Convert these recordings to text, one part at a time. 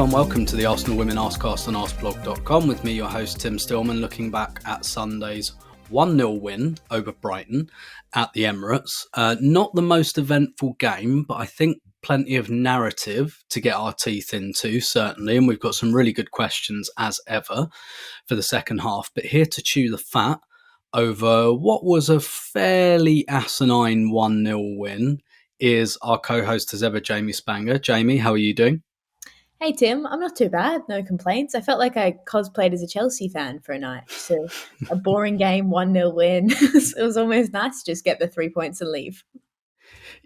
and welcome to the Arsenal Women Arsecast on Arseblog.com with me, your host Tim Stillman, looking back at Sunday's 1-0 win over Brighton at the Emirates. Not the most eventful game, but I think plenty of narrative to get our teeth into, certainly, and we've got some really good questions as ever for the second half. But here to chew the fat over what was a fairly asinine 1-0 win is our co-host as ever, Jamie Spanger. Jamie, how are you doing? Hey Tim, I'm not too bad, no complaints. I felt like I cosplayed as a Chelsea fan for a night. So a boring game, 1-0 win. It was almost nice to just get the 3 points and leave.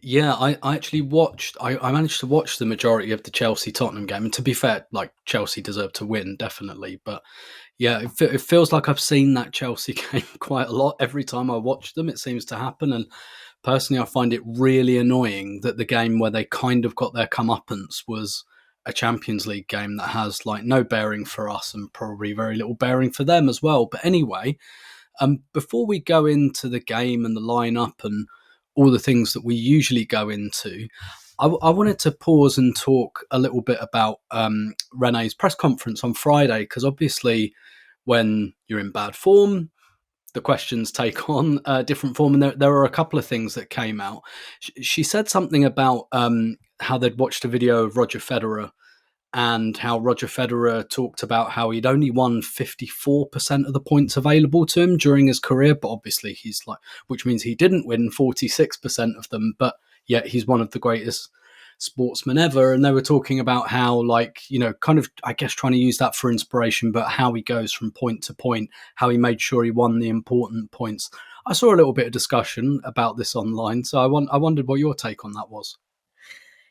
Yeah, I actually watched, I managed to watch the majority of the Chelsea-Tottenham game. And to be fair, like Chelsea deserved to win, definitely. But yeah, it feels like I've seen that Chelsea game quite a lot. Every time I watch them, it seems to happen. And personally, I find it really annoying that the game where they kind of got their comeuppance was a Champions League game that has like no bearing for us and probably very little bearing for them as well. But anyway, before we go into the game and the lineup and all the things that we usually go into, I wanted to pause and talk a little bit about Rene's press conference on Friday, because obviously when you're in bad form, the questions take on a different form. And there are a couple of things that came out. She said something about how they'd watched a video of Roger Federer and how Roger Federer talked about how he'd only won 54% of the points available to him during his career. But obviously which means he didn't win 46% of them, but yet he's one of the greatest sportsmen ever. And they were talking about how, kind of, I guess, trying to use that for inspiration, but how he goes from point to point, how he made sure he won the important points. I saw a little bit of discussion about this online, so I wondered what your take on that was.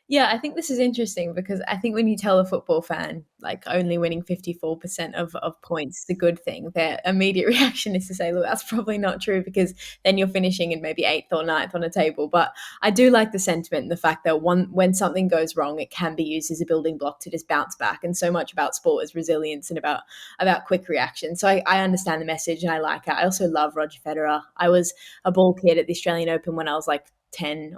Yeah, I think this is interesting because I think when you tell a football fan, like only winning 54% of points is a good thing, their immediate reaction is to say, look, that's probably not true, because then you're finishing in maybe 8th or 9th on a table. But I do like the sentiment and the fact that when something goes wrong, it can be used as a building block to just bounce back. And so much about sport is resilience and about quick reaction. So I understand the message and I like it. I also love Roger Federer. I was a ball kid at the Australian Open when I was like 10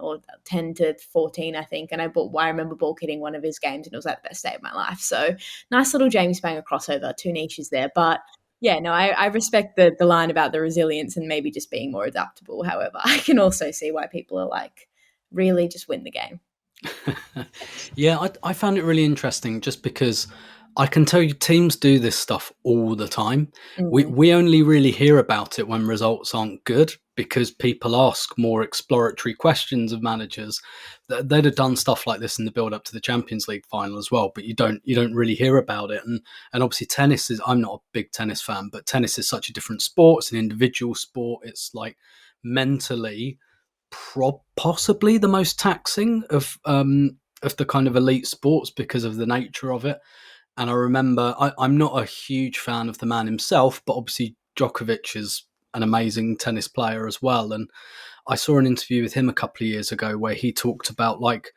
to 14, I think. And I remember ball kidding one of his games and it was like the best day of my life. So nice little James Spanger crossover, two niches there. But yeah, no, I respect the line about the resilience and maybe just being more adaptable. However, I can also see why people are like, really just win the game. Yeah, I found it really interesting just because I can tell you teams do this stuff all the time. We only really hear about it when results aren't good, because people ask more exploratory questions of managers. They'd have done stuff like this in the build up to the Champions League final as well, but you don't really hear about it. And obviously tennis is, I'm not a big tennis fan, but tennis is such a different sport. It's an individual sport. It's like mentally possibly the most taxing of the kind of elite sports because of the nature of it. And I remember, I'm not a huge fan of the man himself, but obviously Djokovic is an amazing tennis player as well. And I saw an interview with him a couple of years ago where he talked about like,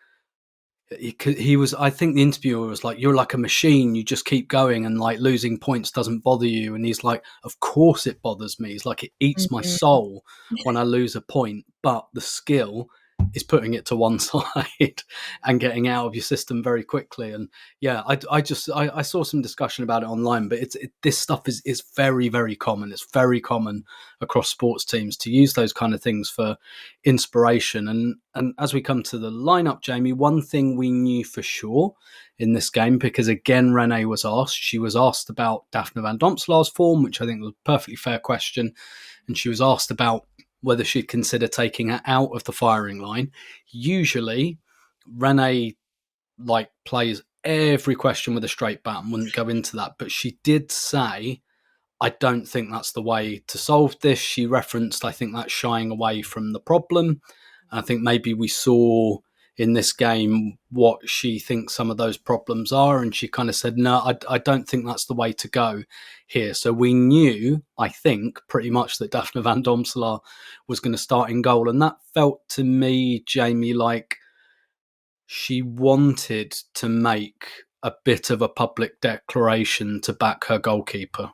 he was, I think the interviewer was like, you're like a machine, you just keep going, and like losing points doesn't bother you. And he's like, of course it bothers me. He's like, it eats my soul when I lose a point, but the skill is putting it to one side and getting out of your system very quickly. And yeah, I saw some discussion about it online, but this stuff is very, very common. It's very common across sports teams to use those kind of things for inspiration. And as we come to the lineup, Jamie, one thing we knew for sure in this game, because again, Rene was asked, she was asked about Daphne van Domselaar's form, which I think was a perfectly fair question. And she was asked about whether she'd consider taking her out of the firing line. Usually, Rene plays every question with a straight bat and wouldn't go into that. But she did say, I don't think that's the way to solve this. She referenced, I think that's shying away from the problem. And I think maybe we saw in this game what she thinks some of those problems are. And she kind of said, no, I don't think that's the way to go here. So we knew, I think, pretty much that Daphne van Domselaar was going to start in goal. And that felt to me, Jamie, like she wanted to make a bit of a public declaration to back her goalkeeper.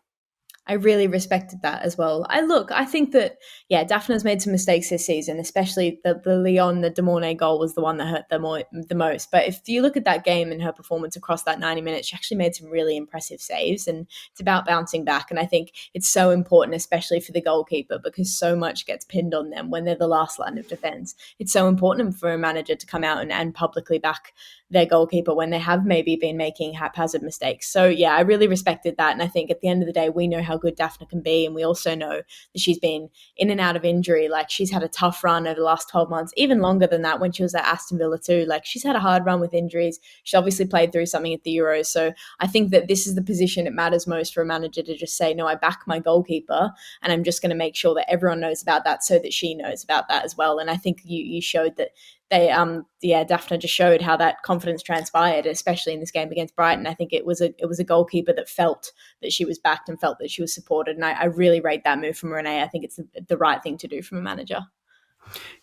I really respected that as well. I think that, yeah, Daphne's made some mistakes this season, especially the Leon, the De Mornay goal was the one that hurt the most. But if you look at that game and her performance across that 90 minutes, she actually made some really impressive saves, and it's about bouncing back. And I think it's so important, especially for the goalkeeper, because so much gets pinned on them when they're the last line of defense. It's so important for a manager to come out and publicly back their goalkeeper when they have maybe been making haphazard mistakes. So yeah, I really respected that. And I think at the end of the day, we know how good Daphne can be. And we also know that she's been in and out of injury. Like, she's had a tough run over the last 12 months, even longer than that when she was at Aston Villa too. Like, she's had a hard run with injuries. She obviously played through something at the Euros. So I think that this is the position it matters most for a manager to just say, no, I back my goalkeeper, and I'm just going to make sure that everyone knows about that so that she knows about that as well. And I think you showed that Daphne just showed how that confidence transpired, especially in this game against Brighton. I think it was a goalkeeper that felt that she was backed and felt that she was supported, and I really rate that move from Renee. I think it's the right thing to do from a manager.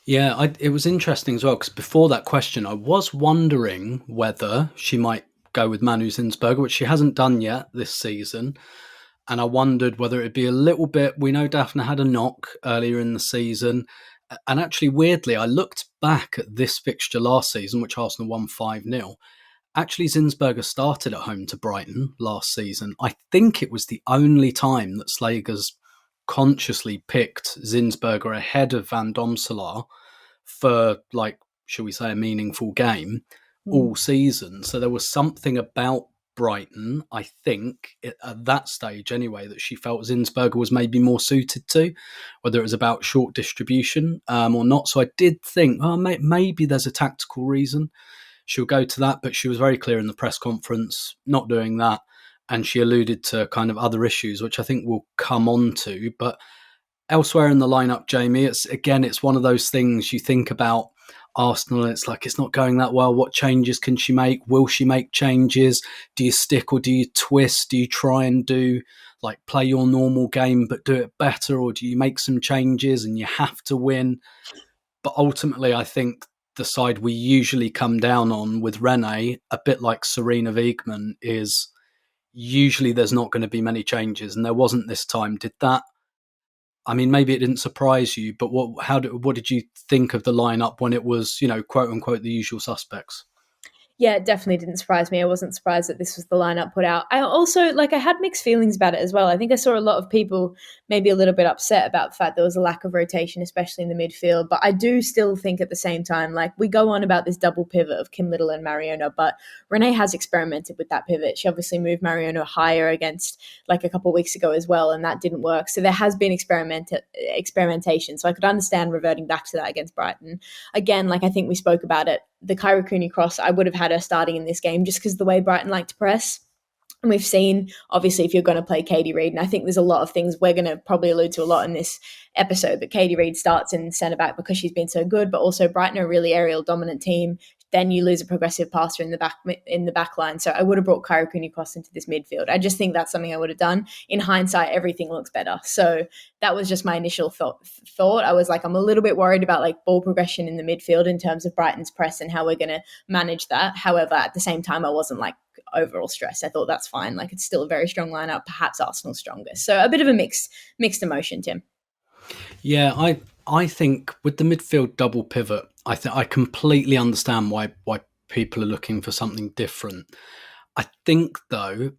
Yeah, it was interesting as well, because before that question, I was wondering whether she might go with Manu Zinsberger, which she hasn't done yet this season. And I wondered whether it'd be a little bit. We know Daphne had a knock earlier in the season. And actually, weirdly, I looked back at this fixture last season, which Arsenal won 5-0. Actually, Zinsberger started at home to Brighton last season. I think it was the only time that Slegers consciously picked Zinsberger ahead of Van Domselaar for, like, shall we say, a meaningful game all season. So there was something about Brighton, I think, at that stage anyway, that she felt Zinsberger was maybe more suited to, whether it was about short distribution or not. So I did think, oh, maybe there's a tactical reason she'll go to that, but she was very clear in the press conference not doing that. And she alluded to kind of other issues, which I think we'll come on to. But elsewhere in the lineup, Jamie, it's one of those things you think about Arsenal, and it's like, it's not going that well. What changes can she make? Will she make changes? Do you stick or do you twist? Do you try and play your normal game but do it better, or do you make some changes and you have to win? But ultimately, I think the side we usually come down on with Renee, a bit like Serena Wiegman, is usually there's not going to be many changes, and there wasn't this time. Did that? I mean, maybe it didn't surprise you, but what did you think of the lineup when it was, quote unquote, the usual suspects? Yeah, it definitely didn't surprise me. I wasn't surprised that this was the lineup put out. I also, I had mixed feelings about it as well. I think I saw a lot of people maybe a little bit upset about the fact there was a lack of rotation, especially in the midfield. But I do still think at the same time, we go on about this double pivot of Kim Little and Mariona, but Renee has experimented with that pivot. She obviously moved Mariona higher against a couple of weeks ago as well, and that didn't work. So there has been experimentation. So I could understand reverting back to that against Brighton. Again, I think we spoke about it, the Kyra Cooney cross, I would have had her starting in this game just because the way Brighton like to press. And we've seen, obviously, if you're going to play Katie Reid, and I think there's a lot of things we're going to probably allude to a lot in this episode, but Katie Reid starts in centre back because she's been so good, but also Brighton are a really aerial dominant team. Then you lose a progressive passer in the back line. So I would have brought Kyra Cooney cross into this midfield. I just think that's something I would have done. In hindsight, everything looks better. So that was just my initial thought. I was I'm a little bit worried about ball progression in the midfield in terms of Brighton's press and how we're going to manage that. However, at the same time, I wasn't overall stressed. I thought that's fine. It's still a very strong lineup, perhaps Arsenal's strongest. So a bit of a mixed emotion, Tim. Yeah, I think with the midfield double pivot, I completely understand why people are looking for something different. I think, though,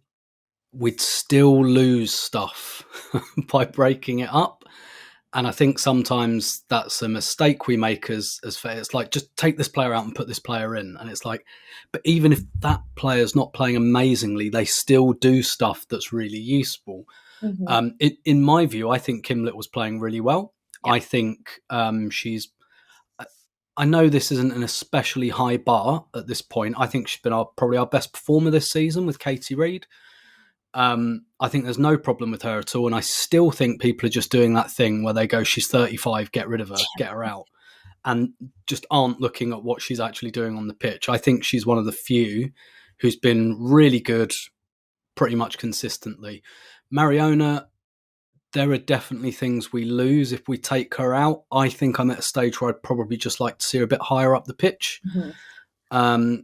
we'd still lose stuff by breaking it up. And I think sometimes that's a mistake we make as fair. It's just take this player out and put this player in. And it's but even if that player's not playing amazingly, they still do stuff that's really useful. Mm-hmm. In my view, I think Kim Little was playing really well. Yeah. I think I know this isn't an especially high bar at this point. I think she's been probably our best performer this season with Katie Reid. I think there's no problem with her at all. And I still think people are just doing that thing where they go, she's 35, get rid of her, get her out. And just aren't looking at what she's actually doing on the pitch. I think she's one of the few who's been really good pretty much consistently. Mariona, there are definitely things we lose if we take her out. I think I'm at a stage where I'd probably just like to see her a bit higher up the pitch. Mm-hmm.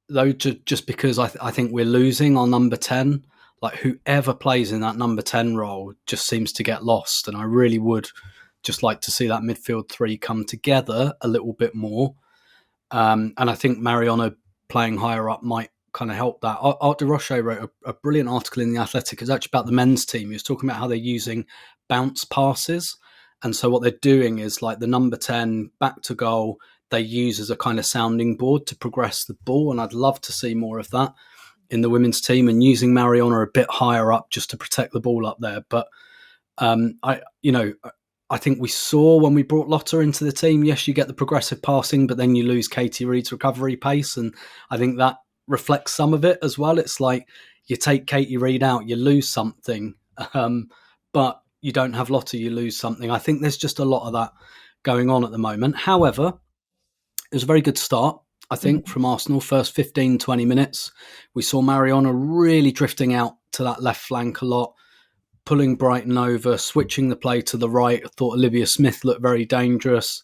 Though, just because I think we're losing our number 10. like whoever plays in that number 10 role just seems to get lost. And I really would just like to see that midfield three come together a little bit more. And I think Mariano playing higher up might kind of help that. Art de Roche wrote a brilliant article in The Athletic. It's actually about the men's team. He was talking about how they're using bounce passes. And so what they're doing is like the number 10 back to goal, they use as a kind of sounding board to progress the ball. And I'd love to see more of that in the women's team, and using Mariano a bit higher up just to protect the ball up there. But I think we saw when we brought Lotta into the team, yes, you get the progressive passing, but then you lose Katie Reid's recovery pace. And I think that reflects some of it as well. It's like you take Katie Reid out, you lose something, but you don't have Lotta, you lose something. I think there's just a lot of that going on at the moment. However, it was a very good start, I think, from Arsenal. First 15, 20 minutes, we saw Mariano really drifting out to that left flank a lot, pulling Brighton over, switching the play to the right. I thought Olivia Smith looked very dangerous.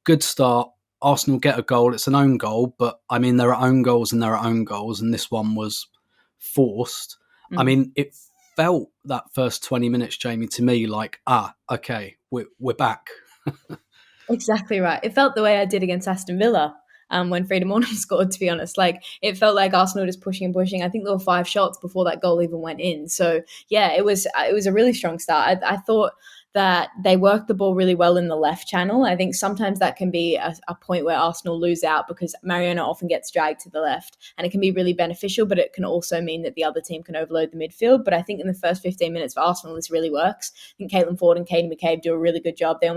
Good start. Arsenal get a goal. It's an own goal, but I mean, there are own goals and there are own goals, and this one was forced. I mean, it felt that first 20 minutes, Jamie, to me like, okay, we're back. Exactly right. It felt the way I did against Aston Villa when Frida Mornham scored, to be honest. Like, it felt like Arsenal just pushing and pushing. I think there were 5 shots before that goal even went in. So, yeah, it was a really strong start. I thought that they worked the ball really well in the left channel. I think sometimes that can be a point where Arsenal lose out because Mariano often gets dragged to the left, and it can be really beneficial, but it can also mean that the other team can overload the midfield. But I think in the first 15 minutes for Arsenal, this really works. I think Caitlin Ford and Katie McCabe do a really good job. They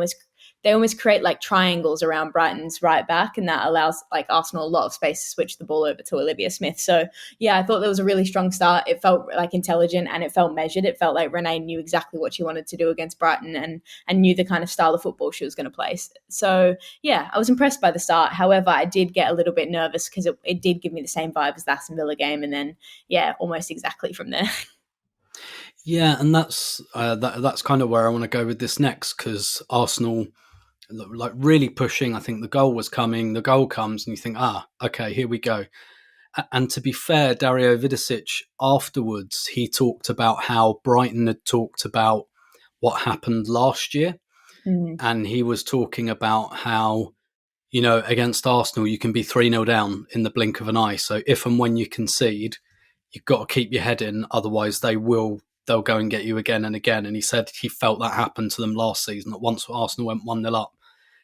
almost create like triangles around Brighton's right back, and that allows like Arsenal a lot of space to switch the ball over to Olivia Smith. So yeah, I thought that was a really strong start. It felt like intelligent and it felt measured. It felt like Renee knew exactly what she wanted to do against Brighton and knew the kind of style of football she was going to play. So yeah, I was impressed by the start. However, I did get a little bit nervous because it did give me the same vibe as the Aston Villa game, and then yeah, almost exactly from there. Yeah, and that's kind of where I want to go with this next, because Arsenal like really pushing. I think the goal was coming. The goal comes, and you think, okay, here we go. And to be fair, Dario Vidicic afterwards, he talked about how Brighton had talked about what happened last year, and he was talking about how, against Arsenal, you can be 3-0 down in the blink of an eye. So if and when you concede, you've got to keep your head in, otherwise they'll go and get you again and again. And he said he felt that happened to them last season, that once Arsenal went 1-0 up,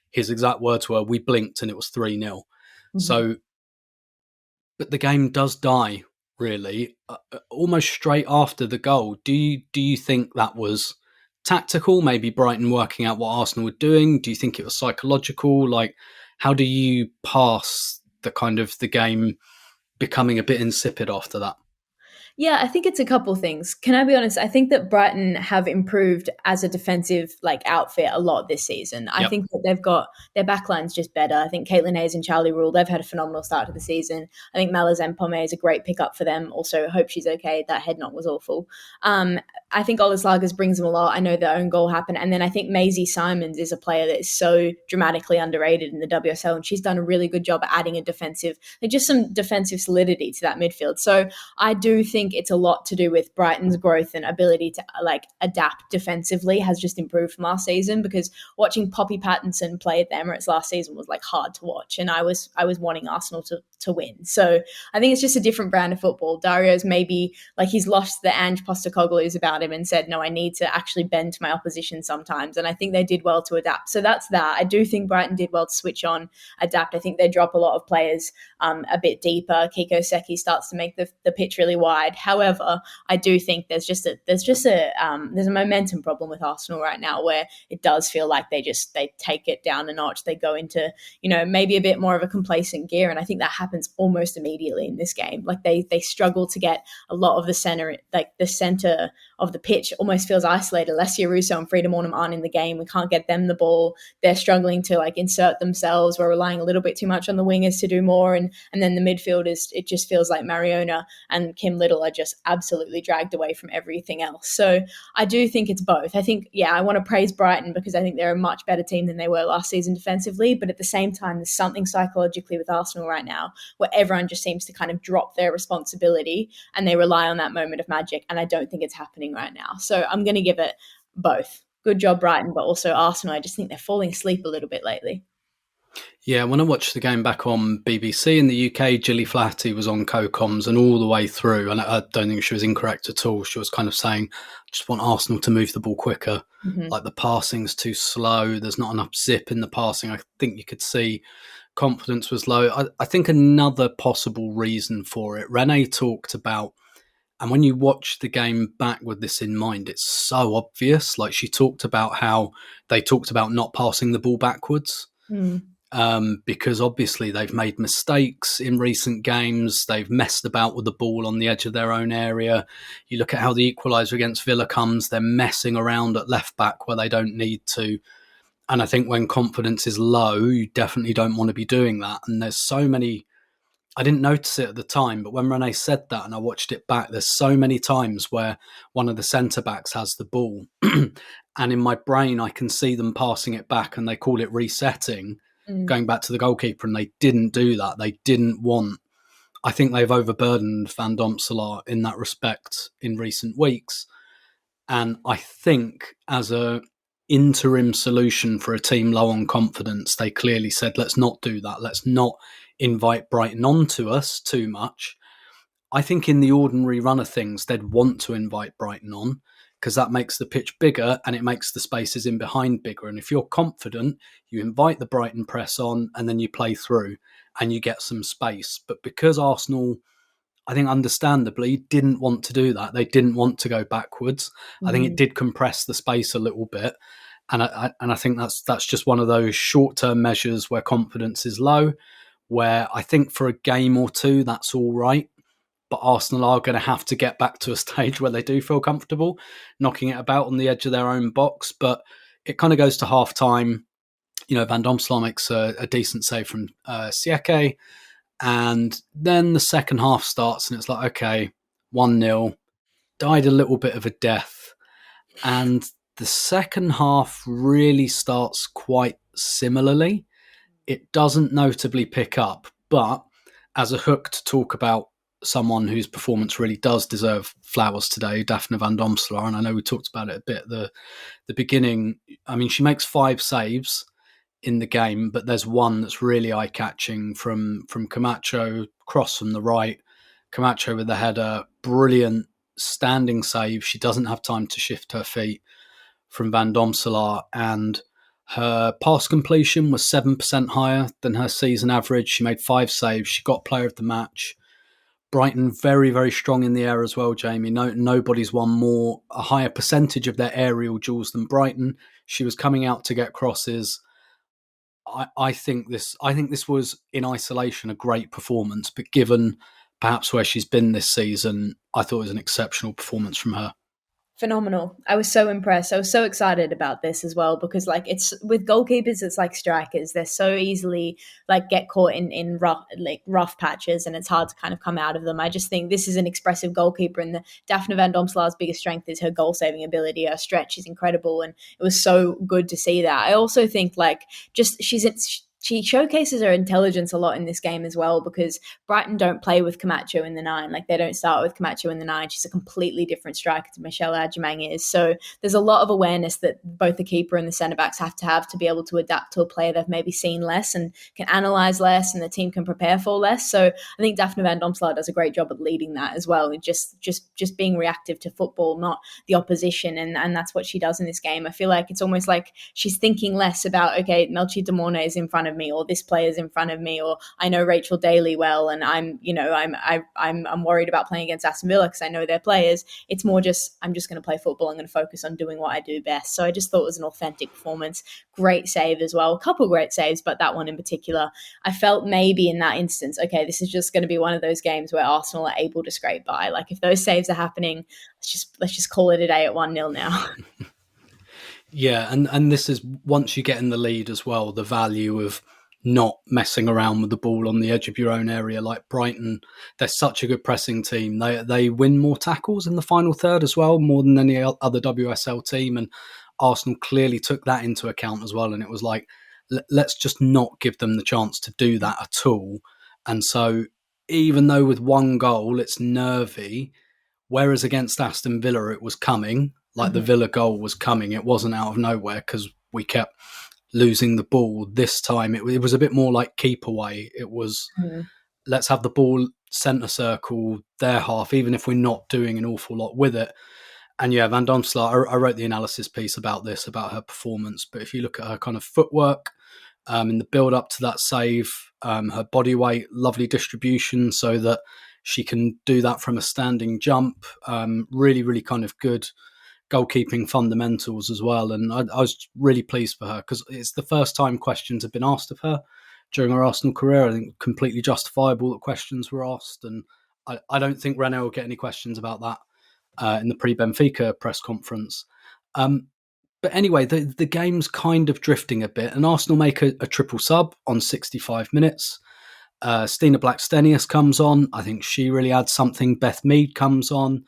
his exact words were, we blinked and it was 3-0. So, but the game does die, really, almost straight after the goal. Do you think that was tactical, maybe Brighton working out what Arsenal were doing? Do you think it was psychological? Like, how do you pass the kind of the game becoming a bit insipid after that? Yeah, I think it's a couple things. Can I be honest? I think that Brighton have improved as a defensive outfit a lot this season. I think that they've got their backline's just better. I think Caitlin Hayes and Charlie Rule, they've had a phenomenal start to the season. I think Malazan Pomé is a great pickup for them. Also, hope she's okay. That head knock was awful. I think Ola Slegers brings them a lot. I know their own goal happened. And then I think Maisie Simons is a player that is so dramatically underrated in the WSL, and she's done a really good job at adding just some defensive solidity to that midfield. So I do think it's a lot to do with Brighton's growth and ability to adapt defensively has just improved from last season, because watching Poppy Pattinson play at the Emirates last season was hard to watch, and I was wanting Arsenal to win. So I think it's just a different brand of football. Dario's maybe he's lost the Ange Postecoglou's about him and said, no, I need to actually bend to my opposition sometimes, and I think they did well to adapt. So that's that. I do think Brighton did well to switch on, adapt. I think they drop a lot of players a bit deeper. Kiko Seki starts to make the pitch really wide. However, I do think there's a momentum problem with Arsenal right now, where it does feel like they take it down a notch. They go into maybe a bit more of a complacent gear, and I think that happens almost immediately in this game. They struggle to get a lot of the center of the pitch almost feels isolated. Alessia Russo and Frida Mornham aren't in the game. We can't get them the ball. They're struggling to insert themselves. We're relying a little bit too much on the wingers to do more, and then the midfield it just feels like Mariona and Kim Little are just absolutely dragged away from everything else. So I do think it's both. I think, I want to praise Brighton because I think they're a much better team than they were last season defensively, but at the same time, there's something psychologically with Arsenal right now where everyone just seems to kind of drop their responsibility and they rely on that moment of magic. And I don't think it's happening right now. So I'm going to give it both. Good job, Brighton, but also Arsenal. I just think they're falling asleep a little bit lately. Yeah, when I watched the game back on BBC in the UK, Gilly Flatty was on co-coms and all the way through, and I don't think she was incorrect at all. She was kind of saying, I just want Arsenal to move the ball quicker. Like the passing's too slow. There's not enough zip in the passing. I think you could see confidence was low. I think another possible reason for it, Renee talked about, and when you watch the game back with this in mind, it's so obvious. Like she talked about how they talked about not passing the ball backwards. Because obviously they've made mistakes in recent games. They've messed about with the ball on the edge of their own area. You look at how the equaliser against Villa comes, they're messing around at left back where they don't need to. And I think when confidence is low, you definitely don't want to be doing that. And there's so many, I didn't notice it at the time, but when Renee said that and I watched it back, there's so many times where one of the centre-backs has the ball. And in my brain, I can see them passing it back and they call it resetting, going back to the goalkeeper, and they didn't do that. They didn't want. I think they've overburdened Van Domselaar in that respect in recent weeks. And I think as a interim solution for a team low on confidence, they clearly said, let's not do that. Let's not invite Brighton onto us too much. I think in the ordinary run of things, they'd want to invite Brighton on because that makes the pitch bigger and it makes the spaces in behind bigger. And if you're confident, you invite the Brighton press on and then you play through and you get some space. But because Arsenal, I think understandably, didn't want to do that, they didn't want to go backwards. I think it did compress the space a little bit. And I think that's just one of those short-term measures where confidence is low, where I think for a game or two, that's all right. But Arsenal are going to have to get back to a stage where they do feel comfortable knocking it about on the edge of their own box. But it kind of goes to half-time. You know, Van Domselaar makes a decent save from Sieke. And then the second half starts and it's like, okay, 1-0, died a little bit of a death. And the second half really starts quite similarly. It doesn't notably pick up, but as a hook to talk about someone whose performance really does deserve flowers today, Daphne Van Domselaar, and I know we talked about it a bit at the beginning. I mean, she makes 5 saves in the game, but there's one that's really eye-catching from Camacho, cross from the right, Camacho with the header, brilliant standing save. She doesn't have time to shift her feet from Van Domselaar, and her pass completion was 7% higher than her season average. She made 5 saves. She got player of the match. Brighton very, very strong in the air as well, Jamie. Nobody's won a higher percentage of their aerial duels than Brighton. She was coming out to get crosses. I think this was in isolation a great performance, but given perhaps where she's been this season, I thought it was an exceptional performance from her. Phenomenal. I was so impressed. I was so excited about this as well because like it's with goalkeepers, it's like strikers. They're so easily like get caught in rough patches and it's hard to kind of come out of them. I just think this is an expressive goalkeeper and Daphne Van Domselaar's biggest strength is her goal saving ability. Her stretch is incredible and it was so good to see that. I also think like just she showcases her intelligence a lot in this game as well because Brighton don't play with Camacho in the 9. Like they don't start with Camacho in the 9. She's a completely different striker to Michelle Adjumang is. So there's a lot of awareness that both the keeper and the centre-backs have to be able to adapt to a player they've maybe seen less and can analyse less and the team can prepare for less. So I think Daphne Van Domselaar does a great job at leading that as well. And just being reactive to football, not the opposition. And that's what she does in this game. I feel like it's almost like she's thinking less about, okay, Melchi Demorne is in front of me or this player's in front of me or I know Rachel Daly well and I'm worried about playing against Aston Villa because I know their players. It's more just I'm just going to play football. I'm going to focus on doing what I do best. So I just thought it was an authentic performance. Great save as well. A couple great saves, but that one in particular, I felt maybe in that instance, okay, this is just going to be one of those games where Arsenal are able to scrape by. Like if those saves are happening, let's just call it a day at 1-0 now. Yeah, and this is once you get in the lead as well, the value of not messing around with the ball on the edge of your own area. Like Brighton, they're such a good pressing team. They win more tackles in the final third as well, more than any other WSL team. And Arsenal clearly took that into account as well. And it was like, let's just not give them the chance to do that at all. And so even though with one goal it's nervy, whereas against Aston Villa it was coming, like the Villa goal was coming, it wasn't out of nowhere because we kept losing the ball. This time it was a bit more like keep away. It was let's have the ball centre circle, their half, even if we're not doing an awful lot with it. And yeah, Van Domselaar, I wrote the analysis piece about this, about her performance. But if you look at her kind of footwork in the build up to that save, her body weight, lovely distribution so that she can do that from a standing jump. Really, really kind of good goalkeeping fundamentals as well. And I was really pleased for her because it's the first time questions have been asked of her during her Arsenal career. I think completely justifiable that questions were asked. And I don't think René will get any questions about that in the pre-Benfica press conference. But anyway, the game's kind of drifting a bit, and Arsenal make a triple sub on 65 minutes. Stina Blackstenius comes on. I think she really adds something. Beth Mead comes on.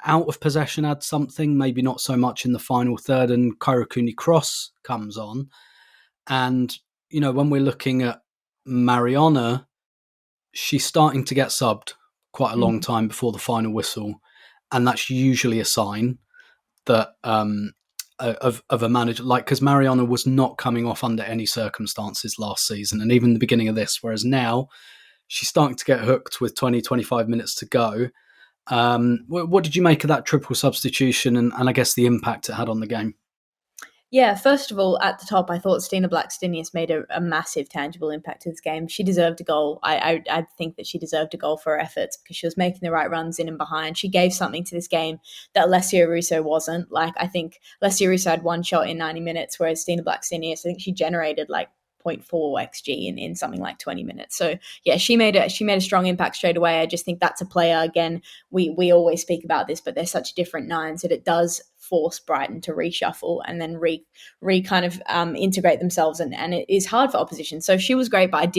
Out of possession adds something, maybe not so much in the final third, and Kyra Cooney-Cross comes on. And, you know, when we're looking at Mariona, she's starting to get subbed quite a long time before the final whistle. And that's usually a sign that of a manager, like, because Mariana was not coming off under any circumstances last season and even the beginning of this, whereas now she's starting to get hooked with 20-25 minutes to go. What did you make of that triple substitution and I guess the impact it had on the game? Yeah, first of all, at the top, I thought Stina Blackstenius made a massive, tangible impact to this game. She deserved a goal. I think that she deserved a goal for her efforts because she was making the right runs in and behind. She gave something to this game that Alessia Russo wasn't. Like, I think Alessia Russo had one shot in 90 minutes, whereas Stina Blackstenius, I think she generated like 0.4 xg in something like 20 minutes. So yeah, she made a strong impact straight away. I just think that's a player, again, we always speak about this, but they're such different nines that it does force Brighton to reshuffle and then re kind of integrate themselves, and it is hard for opposition. So she was great, but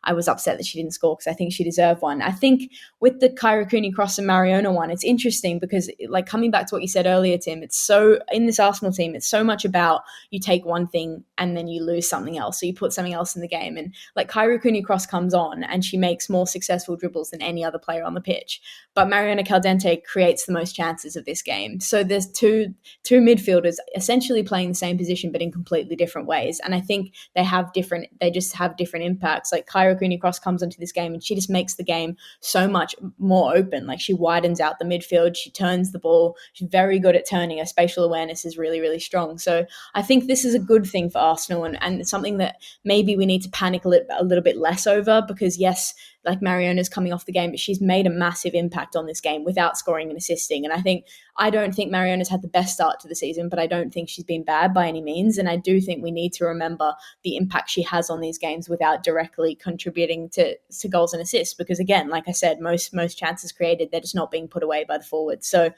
I was upset that she didn't score because I think she deserved one. I think with the Kyra Cooney-Cross and Mariona one, it's interesting because, like, coming back to what you said earlier, Tim, it's so, in this Arsenal team, it's so much about you take one thing and then you lose something else, so you put something else in the game. And like, Kyra Cooney-Cross comes on and she makes more successful dribbles than any other player on the pitch, but Mariona Caldente creates the most chances of this game. So there's two midfielders essentially playing the same position but in completely different ways, and I think they just have different impacts. Like, Kyra Cooney-Cross comes into this game and she just makes the game so much more open. Like, she widens out the midfield, she turns the ball, she's very good at turning, her spatial awareness is really, really strong. So I think this is a good thing for Arsenal, and something that maybe we need to panic a little bit less over, because yes, like, Mariona's coming off the game, but she's made a massive impact on this game without scoring and assisting. And I don't think Mariona's had the best start to the season, but I don't think she's been bad by any means. And I do think we need to remember the impact she has on these games without directly contributing to goals and assists. Because again, like I said, most chances created, they're just not being put away by the forwards. So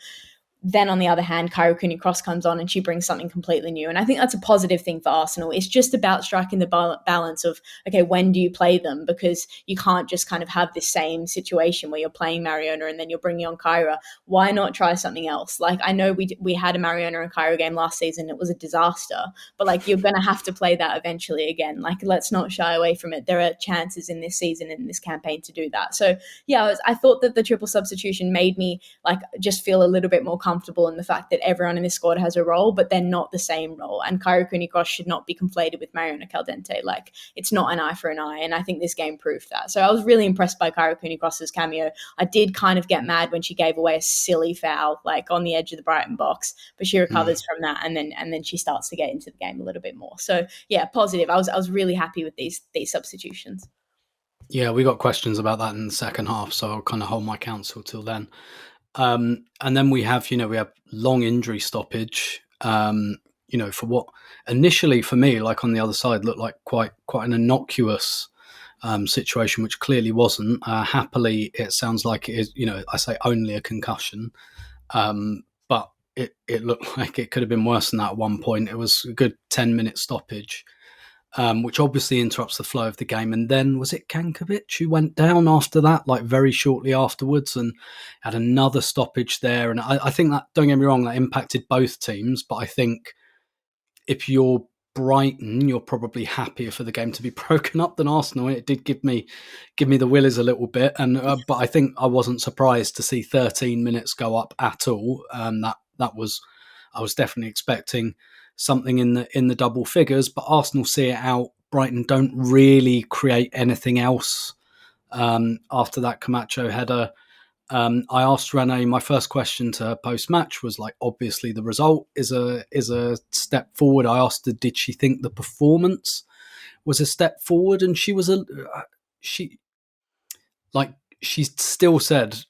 then on the other hand, Kyra Cooney-Cross comes on and she brings something completely new. And I think that's a positive thing for Arsenal. It's just about striking the balance of, okay, when do you play them? Because you can't just kind of have this same situation where you're playing Mariona and then you're bringing on Kyra. Why not try something else? Like, I know we had a Mariona and Kyra game last season. It was a disaster. But like, you're going to have to play that eventually again. Like, let's not shy away from it. There are chances in this season, in this campaign, to do that. So yeah, I thought that the triple substitution made me like just feel a little bit more comfortable in the fact that everyone in this squad has a role, but they're not the same role. And Kyra Cooney-Cross should not be conflated with Mariona Caldente. Like, it's not an eye for an eye, and I think this game proved that. So I was really impressed by Kyra Cooney-Cross's cameo. I did kind of get mad when she gave away a silly foul, like on the edge of the Brighton box, but she recovers from that, and then she starts to get into the game a little bit more. So yeah, positive. I was really happy with these substitutions. Yeah, we got questions about that in the second half, so I'll kind of hold my counsel till then. And then we have long injury stoppage, for what initially for me, like on the other side, looked like quite an innocuous situation, which clearly wasn't. Happily, it sounds like it is, I say only a concussion, but it looked like it could have been worse than that at one point. It was a good 10-minute stoppage. Which obviously interrupts the flow of the game. And then was it Kankovic who went down after that, like very shortly afterwards, and had another stoppage there. And I think that, don't get me wrong, that impacted both teams. But I think if you're Brighton, you're probably happier for the game to be broken up than Arsenal. It did give me the willies a little bit, and but I think I wasn't surprised to see 13 minutes go up at all. That was, I was definitely expecting something in the double figures, but Arsenal see it out. Brighton don't really create anything else after that Camacho header. I asked Renee, my first question to her post match was like, obviously the result is a step forward. I asked her, did she think the performance was a step forward? And she still said,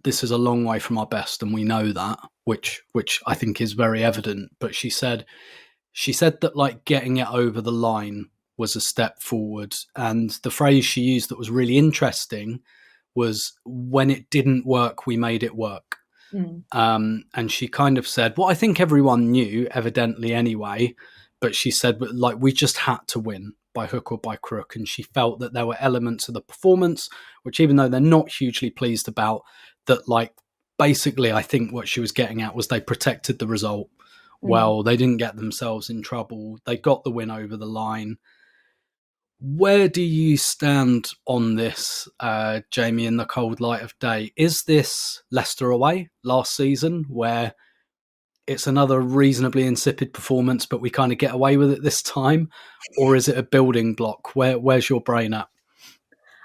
this is a long way from our best, and we know that, which I think is very evident. But she said that like getting it over the line was a step forward, and the phrase she used that was really interesting was, when it didn't work, we made it work. And she kind of said, well, I think everyone knew, evidently anyway, but she said, like, we just had to win by hook or by crook. And she felt that there were elements of the performance, which even though they're not hugely pleased about, that like, basically, I think what she was getting at was they protected the result well. They didn't get themselves in trouble. They got the win over the line. Where do you stand on this, Jamie, in the cold light of day? Is this Leicester away last season, where it's another reasonably insipid performance, but we kind of get away with it this time? Or is it a building block? Where's your brain at?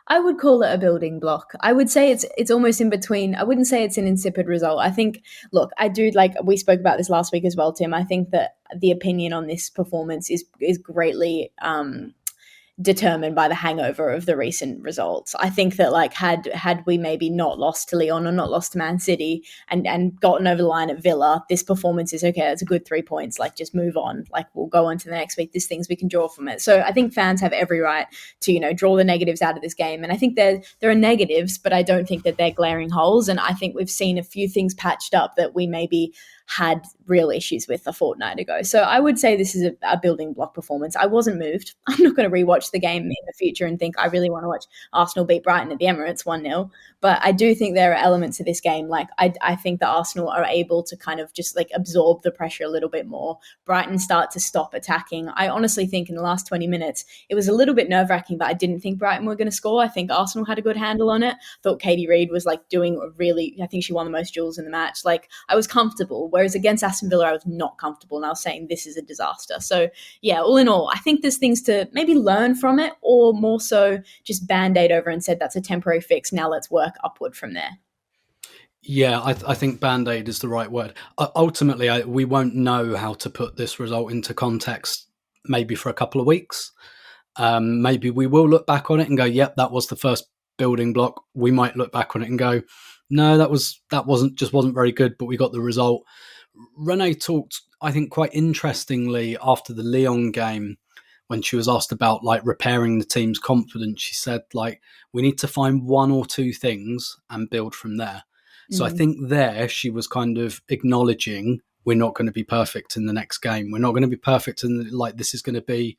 I would call it a building block. I would say it's almost in between. I wouldn't say it's an insipid result. I think, look, I do, like we spoke about this last week as well, Tim. I think that the opinion on this performance is greatly determined by the hangover of the recent results. I think that like had we maybe not lost to Lyon or not lost to Man City and gotten over the line at Villa, this performance is okay. It's a good 3 points. Like, just move on. Like, we'll go on to the next week. There's things we can draw from it. So I think fans have every right to, you know, draw the negatives out of this game. And I think there are negatives, but I don't think that they're glaring holes. And I think we've seen a few things patched up that we maybe had real issues with a fortnight ago. So I would say this is a building block performance. I wasn't moved. I'm not going to rewatch the game in the future and think I really want to watch Arsenal beat Brighton at the Emirates 1-0. But I do think there are elements of this game. Like, I think that Arsenal are able to kind of just like absorb the pressure a little bit more. Brighton start to stop attacking. I honestly think in the last 20 minutes, it was a little bit nerve-wracking, but I didn't think Brighton were going to score. I think Arsenal had a good handle on it. I thought Katie Reid was like doing I think she won the most duels in the match. Like, I was comfortable. Whereas against Aston Villa, I was not comfortable, and I was saying this is a disaster. So yeah, all in all, I think there's things to maybe learn from it, or more so just band-aid over and said that's a temporary fix. Now let's work upward from there. Yeah, I think band-aid is the right word. Ultimately, we won't know how to put this result into context maybe for a couple of weeks. Maybe we will look back on it and go, yep, that was the first building block. We might look back on it and go, no, that wasn't very good, but we got the result. Renee talked, I think, quite interestingly after the Lyon game, when she was asked about like repairing the team's confidence. She said, like, we need to find one or two things and build from there. So I think there she was kind of acknowledging we're not going to be perfect in the next game. We're not going to be perfect, and like, this is going to be,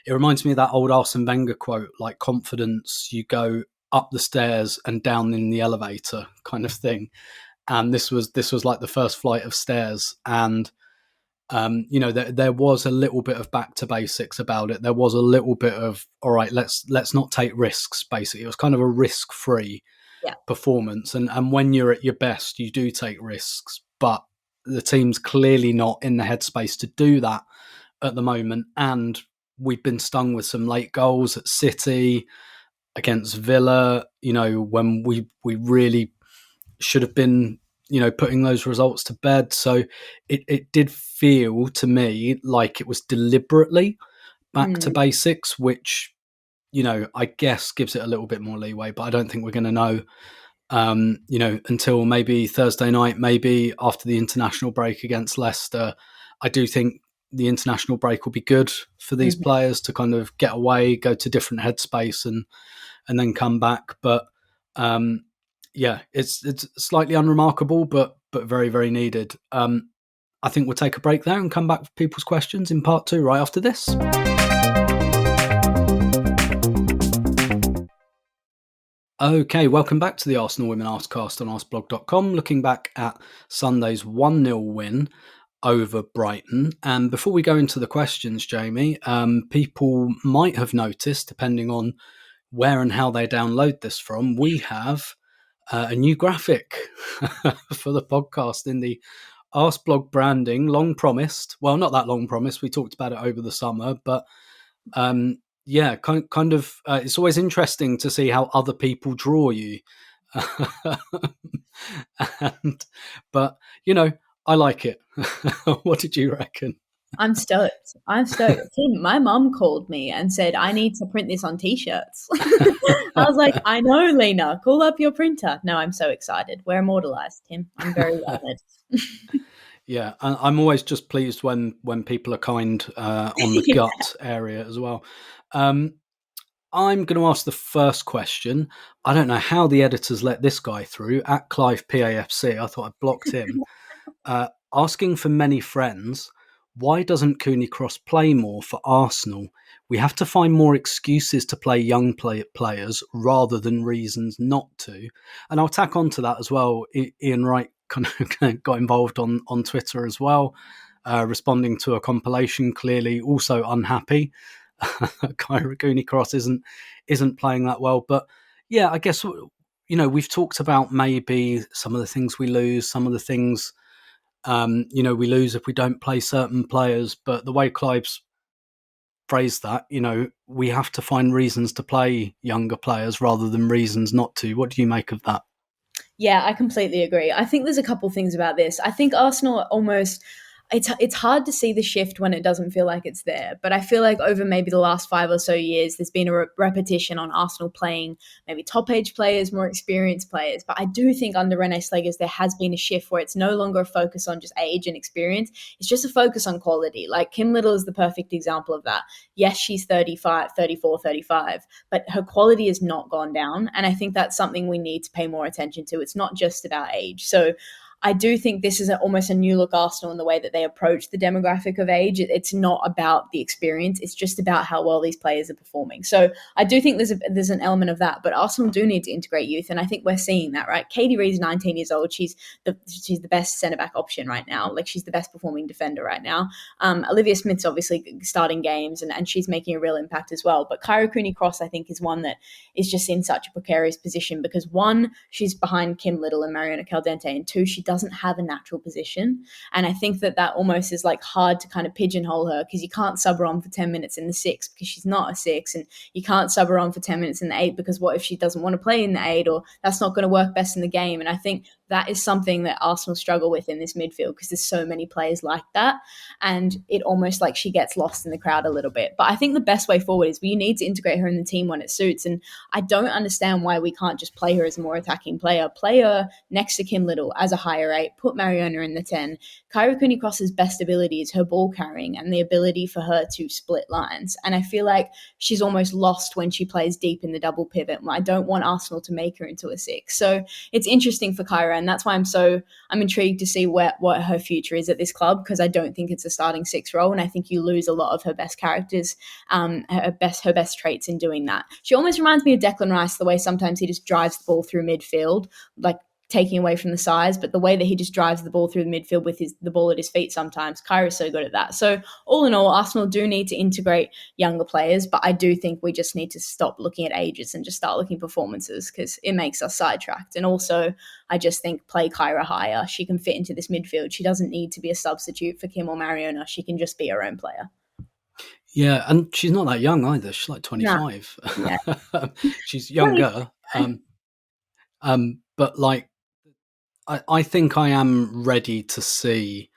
it reminds me of that old Arsene Wenger quote, like, confidence, you go up the stairs and down in the elevator kind of thing. And this was like the first flight of stairs. And, you know, there was a little bit of back to basics about it. There was a little bit of, all right, let's not take risks, basically. It was kind of a risk-free performance. And when you're at your best, you do take risks. But the team's clearly not in the headspace to do that at the moment. And we've been stung with some late goals at City, against Villa, you know, when we really should have been, you know, putting those results to bed. So it did feel to me like it was deliberately back to basics, which, you know, I guess gives it a little bit more leeway, but I don't think we're going to know, you know, until maybe Thursday night, maybe after the international break against Leicester. I do think the international break will be good for these players to kind of get away, go to different headspace and then come back. But, yeah, it's slightly unremarkable, but very, very needed. I think we'll take a break there and come back with people's questions in part 2 right after this. Okay, welcome back to the Arsenal Women Arsecast on Arseblog.com, looking back at Sunday's 1-0 win over Brighton. And before we go into the questions, Jamie, people might have noticed, depending on where and how they download this from, we have a new graphic for the podcast in the Arseblog branding, long promised. Well, not that long promised. We talked about it over the summer, but yeah, kind of. It's always interesting to see how other people draw you. But I like it. What did you reckon? I'm stoked. Tim, my mum called me and said, I need to print this on t-shirts. I was like, I know, Lena, call up your printer. No, I'm so excited. We're immortalized, Tim. I'm very honored. Yeah, I'm always just pleased when people are kind on the gut area as well. I'm going to ask the first question. I don't know how the editors let this guy through, at Clive PAFC. I thought I blocked him. Asking for many friends, why doesn't Cooney Cross play more for Arsenal? We have to find more excuses to play young players rather than reasons not to. And I'll tack on to that as well. Ian Wright kind of got involved on Twitter as well, responding to a compilation, clearly also unhappy. Cooney Cross isn't playing that well. But yeah, I guess, we've talked about maybe some of the things we lose, some of the things we lose if we don't play certain players. But the way Clive's phrased that, we have to find reasons to play younger players rather than reasons not to. What do you make of that? Yeah, I completely agree. I think there's a couple things about this. I think Arsenal almost, it's hard to see the shift when it doesn't feel like it's there. But I feel like over maybe the last 5 or so years, there's been a repetition on Arsenal playing maybe top age players, more experienced players. But I do think under Rene Slegers, there has been a shift where it's no longer a focus on just age and experience. It's just a focus on quality. Like Kim Little is the perfect example of that. Yes, she's 35, 34, 35, but her quality has not gone down. And I think that's something we need to pay more attention to. It's not just about age. So I do think this is almost a new look Arsenal in the way that they approach the demographic of age. It's not about the experience. It's just about how well these players are performing. So I do think there's an element of that, but Arsenal do need to integrate youth. And I think we're seeing that, right? Katie Reed's 19 years old. She's the best centre-back option right now. Like she's the best performing defender right now. Olivia Smith's obviously starting games and she's making a real impact as well. But Kyra Cooney-Cross, I think, is one that is just in such a precarious position because one, she's behind Kim Little and Mariona Caldente, and two, she doesn't have a natural position. And I think that almost is like hard to kind of pigeonhole her because you can't sub her on for 10 minutes in the 6 because she's not a 6, and you can't sub her on for 10 minutes in the 8 because what if she doesn't want to play in the 8, or that's not going to work best in the game. And I think that is something that Arsenal struggle with in this midfield because there's so many players like that, and it almost like she gets lost in the crowd a little bit. But I think the best way forward is you need to integrate her in the team when it suits, and I don't understand why we can't just play her as a more attacking player. Play her next to Kim Little as a higher 8, put Mariona in the 10. Kyra Cooney-Cross's best ability is her ball carrying and the ability for her to split lines, and I feel like she's almost lost when she plays deep in the double pivot. I don't want Arsenal to make her into a 6. So it's interesting for Kyra, and that's why I'm intrigued to see what her future is at this club, because I don't think it's a starting 6 role, and I think you lose a lot of her best characters, her best traits in doing that. She almost reminds me of Declan Rice, the way sometimes he just drives the ball through midfield, like taking away from the size, but the way that he just drives the ball through the midfield with the ball at his feet sometimes. Kyra's so good at that. So all in all, Arsenal do need to integrate younger players, but I do think we just need to stop looking at ages and just start looking at performances because it makes us sidetracked. And also, I just think play Kyra higher. She can fit into this midfield. She doesn't need to be a substitute for Kim or Mariona. She can just be her own player. Yeah, and she's not that young either. She's like 25. Nah. Yeah. She's younger. But like, I think I am ready to see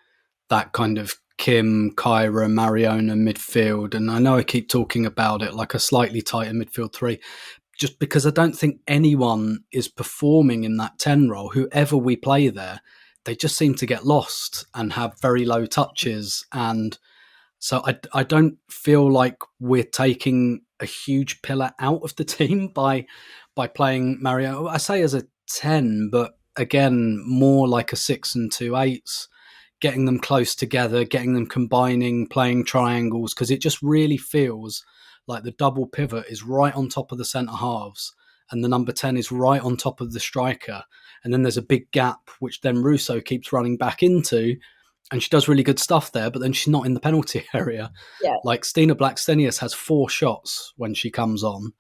that kind of Kim, Kyra, Mariona midfield. And I know I keep talking about it like a slightly tighter midfield 3, just because I don't think anyone is performing in that 10 role. Whoever we play there, they just seem to get lost and have very low touches. And so I don't feel like we're taking a huge pillar out of the team by playing Mariona. I say as a 10, but again, more like a 6 and 2 8s, getting them close together, getting them combining, playing triangles, because it just really feels like the double pivot is right on top of the centre halves and the number 10 is right on top of the striker. And then there's a big gap, which then Russo keeps running back into. and she does really good stuff there, but then she's not in the penalty area. Yeah. Like Stina Blackstenius has 4 shots when she comes on,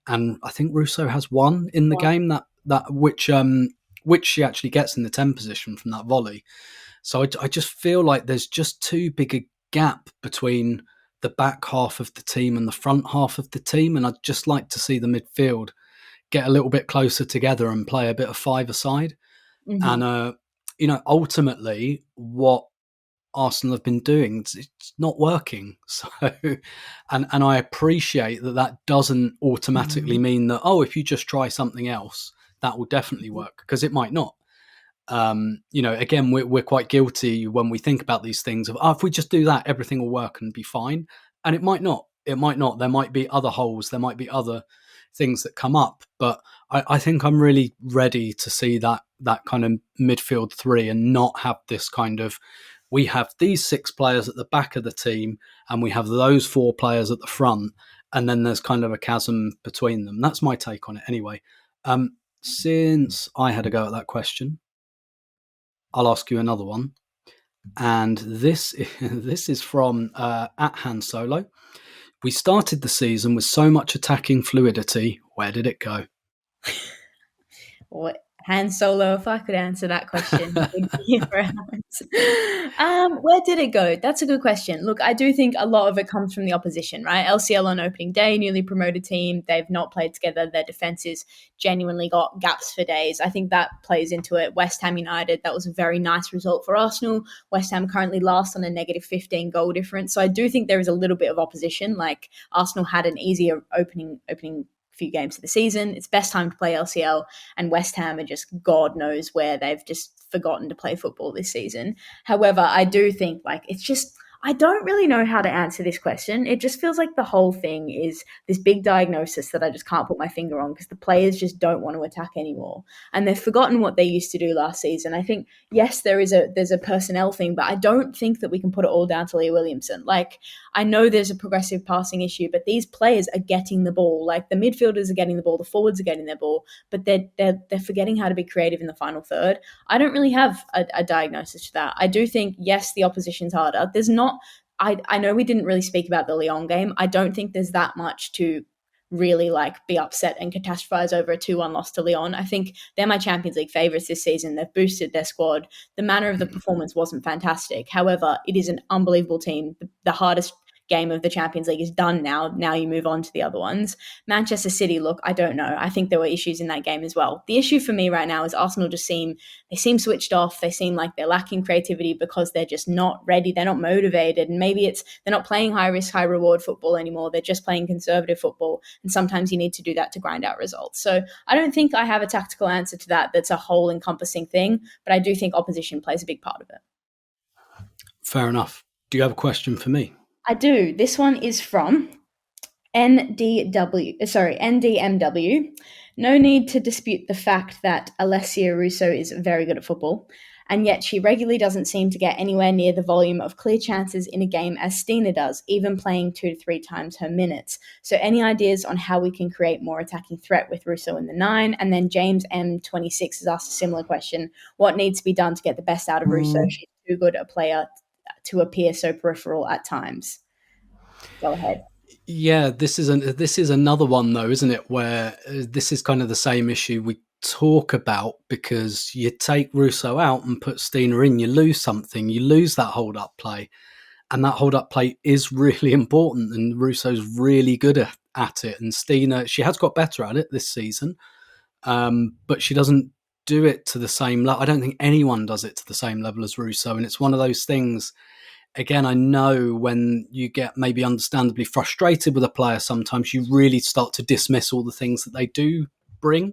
and I think Russo has 1 in the game which she actually gets in the 10 position from that volley. So I just feel like there's just too big a gap between the back half of the team and the front half of the team, and I'd just like to see the midfield get a little bit closer together and play a bit of 5-a-side. Mm-hmm. And ultimately, what Arsenal have been doing, it's not working. So, and I appreciate that doesn't automatically mean that, if you just try something else, that will definitely work, because it might not. Again, we're quite guilty when we think about these things of, if we just do that, everything will work and be fine. And it might not. It might not. There might be other holes. There might be other things that come up. But I think I'm really ready to see that kind of midfield 3, and not have this kind of, we have these 6 players at the back of the team and we have those 4 players at the front, and then there's kind of a chasm between them. That's my take on it anyway. Since I had a go at that question, I'll ask you another one. And this is from at Han Solo. We started the season with so much attacking fluidity. Where did it go? What, Han Solo? If I could answer that question, we'd be here for hours. Where did it go? That's a good question. Look, I do think a lot of it comes from the opposition, right? LCL on opening day, newly promoted team. They've not played together. Their defense is genuinely got gaps for days. I think that plays into it. West Ham United, that was a very nice result for Arsenal. West Ham currently last on a negative 15 goal difference. So I do think there is a little bit of opposition. Like, Arsenal had an easier opening few games of the season. It's best time to play LCL, and West Ham are just, God knows where, they've just forgotten to play football this season. However, I do think, like, it's just, I don't really know how to answer this question. It just feels like the whole thing is this big diagnosis that I just can't put my finger on, because the players just don't want to attack anymore. And they've forgotten what they used to do last season. I think, yes, there's a personnel thing, but I don't think that we can put it all down to Leah Williamson. Like, I know there's a progressive passing issue, but these players are getting the ball. Like, the midfielders are getting the ball, the forwards are getting their ball, but they're forgetting how to be creative in the final third. I don't really have a diagnosis to that. I do think, yes, the opposition's harder. There's not, I know we didn't really speak about the Lyon game. I don't think there's that much to really, like, be upset and catastrophize over a 2-1 loss to Lyon. I think they're my Champions League favourites this season. They've boosted their squad. The manner of the performance wasn't fantastic. However, it is an unbelievable team. The hardest game of the Champions League is done now. Now you move on to the other ones. Manchester City, look, I don't know. I think there were issues in that game as well. The issue for me right now is Arsenal just seem switched off. They seem like they're lacking creativity because they're just not ready. They're not motivated. And maybe they're not playing high risk, high reward football anymore. They're just playing conservative football. And sometimes you need to do that to grind out results. So I don't think I have a tactical answer to that that's a whole encompassing thing, but I do think opposition plays a big part of it. Fair enough. Do you have a question for me? I do. This one is from NDMW. No need to dispute the fact that Alessia Russo is very good at football, and yet she regularly doesn't seem to get anywhere near the volume of clear chances in a game as Stina does, even playing 2 to 3 times her minutes. So any ideas on how we can create more attacking threat with Russo in the 9? And then James M26 has asked a similar question. What needs to be done to get the best out of Russo? She's too good a player to appear so peripheral at times. Go ahead. Yeah, this is another one though, isn't it? Where this is kind of the same issue we talk about, because you take Russo out and put Stina in, you lose something. You lose that hold-up play, and that hold-up play is really important, and Russo's really good at it. And Stina, she has got better at it this season, but she doesn't do it to the same level. I don't think anyone does it to the same level as Russo, and it's one of those things. Again, I know when you get maybe understandably frustrated with a player, sometimes you really start to dismiss all the things that they do bring,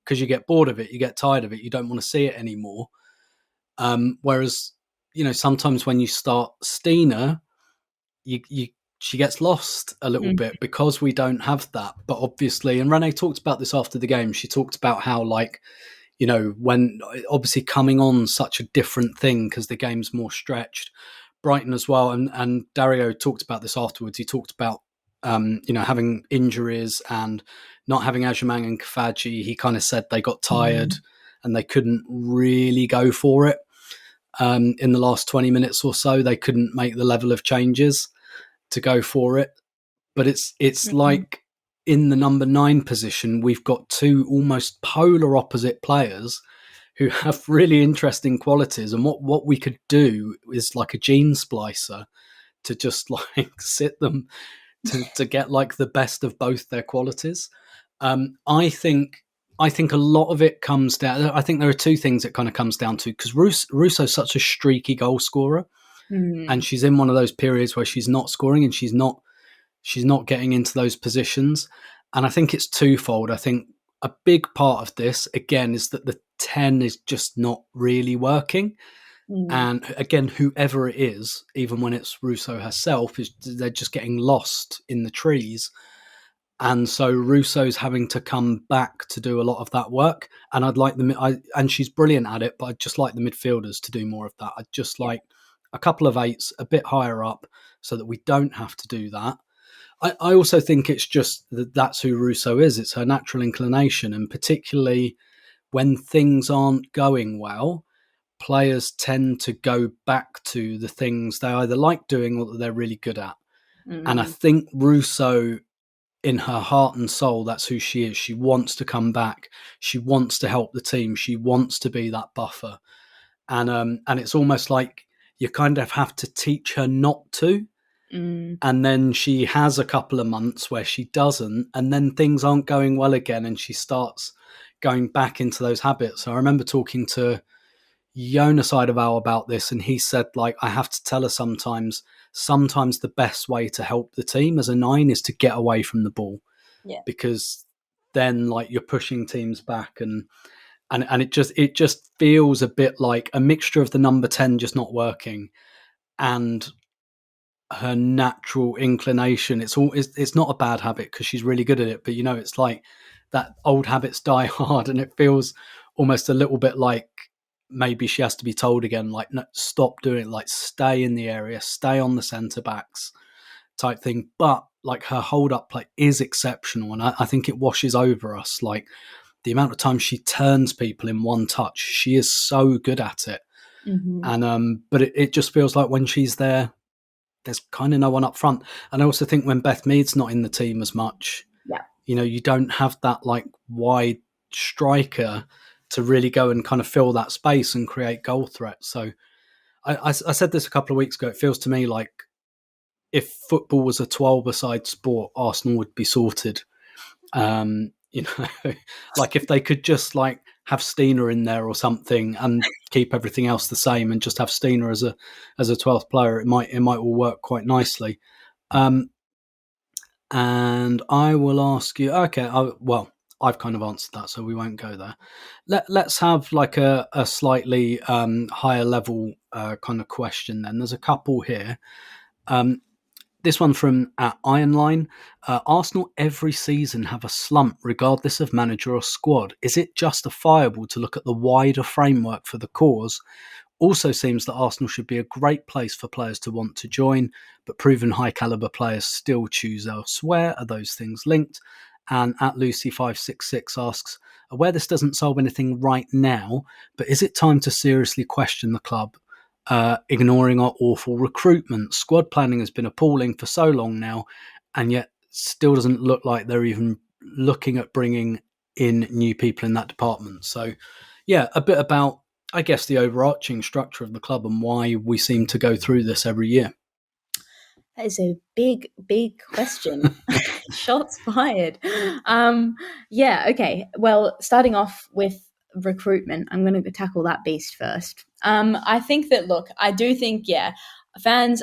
because you get bored of it, you get tired of it, you don't want to see it anymore. Whereas, sometimes when you start Stina, she gets lost a little bit because we don't have that. But obviously, and Renee talked about this after the game, she talked about how, like, when obviously coming on such a different thing because the game's more stretched. Brighton as well, and Dario talked about this afterwards. He talked about having injuries and not having Ajamang and Kafaji. He kind of said they got tired and they couldn't really go for it. in the last 20 minutes or so. They couldn't make the level of changes to go for it. But it's like in the number 9 position, we've got two almost polar opposite players who have really interesting qualities. And what we could do is like a gene splicer to just like sit them to get like the best of both their qualities. I think a lot of it comes down. I think there are two things it kind of comes down to, because Russo's such a streaky goal scorer, and she's in one of those periods where she's not scoring and she's not getting into those positions. And I think it's twofold. I think a big part of this, again, is that the 10 is just not really working. And again, whoever it is, even when it's Russo herself, they're just getting lost in the trees. And so Russo's having to come back to do a lot of that work. And I'd like and she's brilliant at it, but I'd just like the midfielders to do more of that. I'd just like a couple of 8s a bit higher up so that we don't have to do that. I also think it's just that's who Russo is. It's her natural inclination. And particularly when things aren't going well, players tend to go back to the things they either like doing or that they're really good at. And I think Russo, in her heart and soul, that's who she is. She wants to come back. She wants to help the team. She wants to be that buffer. And it's almost like you kind of have to teach her not to. And then she has a couple of months where she doesn't, and then things aren't going well again, and she starts going back into those habits. So I remember talking to Jonas Eidevall about this, and he said, like, I have to tell her sometimes the best way to help the team as a 9 is to get away from the ball, because then like you're pushing teams back, and it just feels a bit like a mixture of the number 10 just not working and her natural inclination. It's not a bad habit because she's really good at it, but it's like that old habits die hard, and it feels almost a little bit like maybe she has to be told again, like, no, stop doing it, like stay in the area, stay on the centre backs type thing. But like her hold up play is exceptional, and I think it washes over us. Like the amount of times she turns people in one touch, she is so good at it. And but it just feels like when she's there, there's kind of no one up front. And I also think when Beth Mead's not in the team as much, you don't have that like wide striker to really go and kind of fill that space and create goal threats. So I said this a couple of weeks ago. It feels to me like if football was a 12-a-side sport, Arsenal would be sorted. Like if they could just like have Stina in there or something and keep everything else the same, and just have Stina as a 12th player, it might all work quite nicely. And I will ask you. Okay, I've kind of answered that, so we won't go there. Let's have like a slightly higher level kind of question then. There's a couple here. This one from Ironline. Arsenal every season have a slump regardless of manager or squad. Is it justifiable to look at the wider framework for the cause? Also seems that Arsenal should be a great place for players to want to join, but proven high calibre players still choose elsewhere. Are those things linked? And at Lucy566 asks, aware this doesn't solve anything right now, but is it time to seriously question the club? Ignoring our awful recruitment. Squad planning has been appalling for so long now, and yet still doesn't look like they're even looking at bringing in new people in that department. So, yeah, a bit about, I guess, the overarching structure of the club and why we seem to go through this every year. That is a big, big question. Shots fired. Okay. Well, starting off with recruitment, I'm going to tackle that beast first. I think that, look, I do think, fans,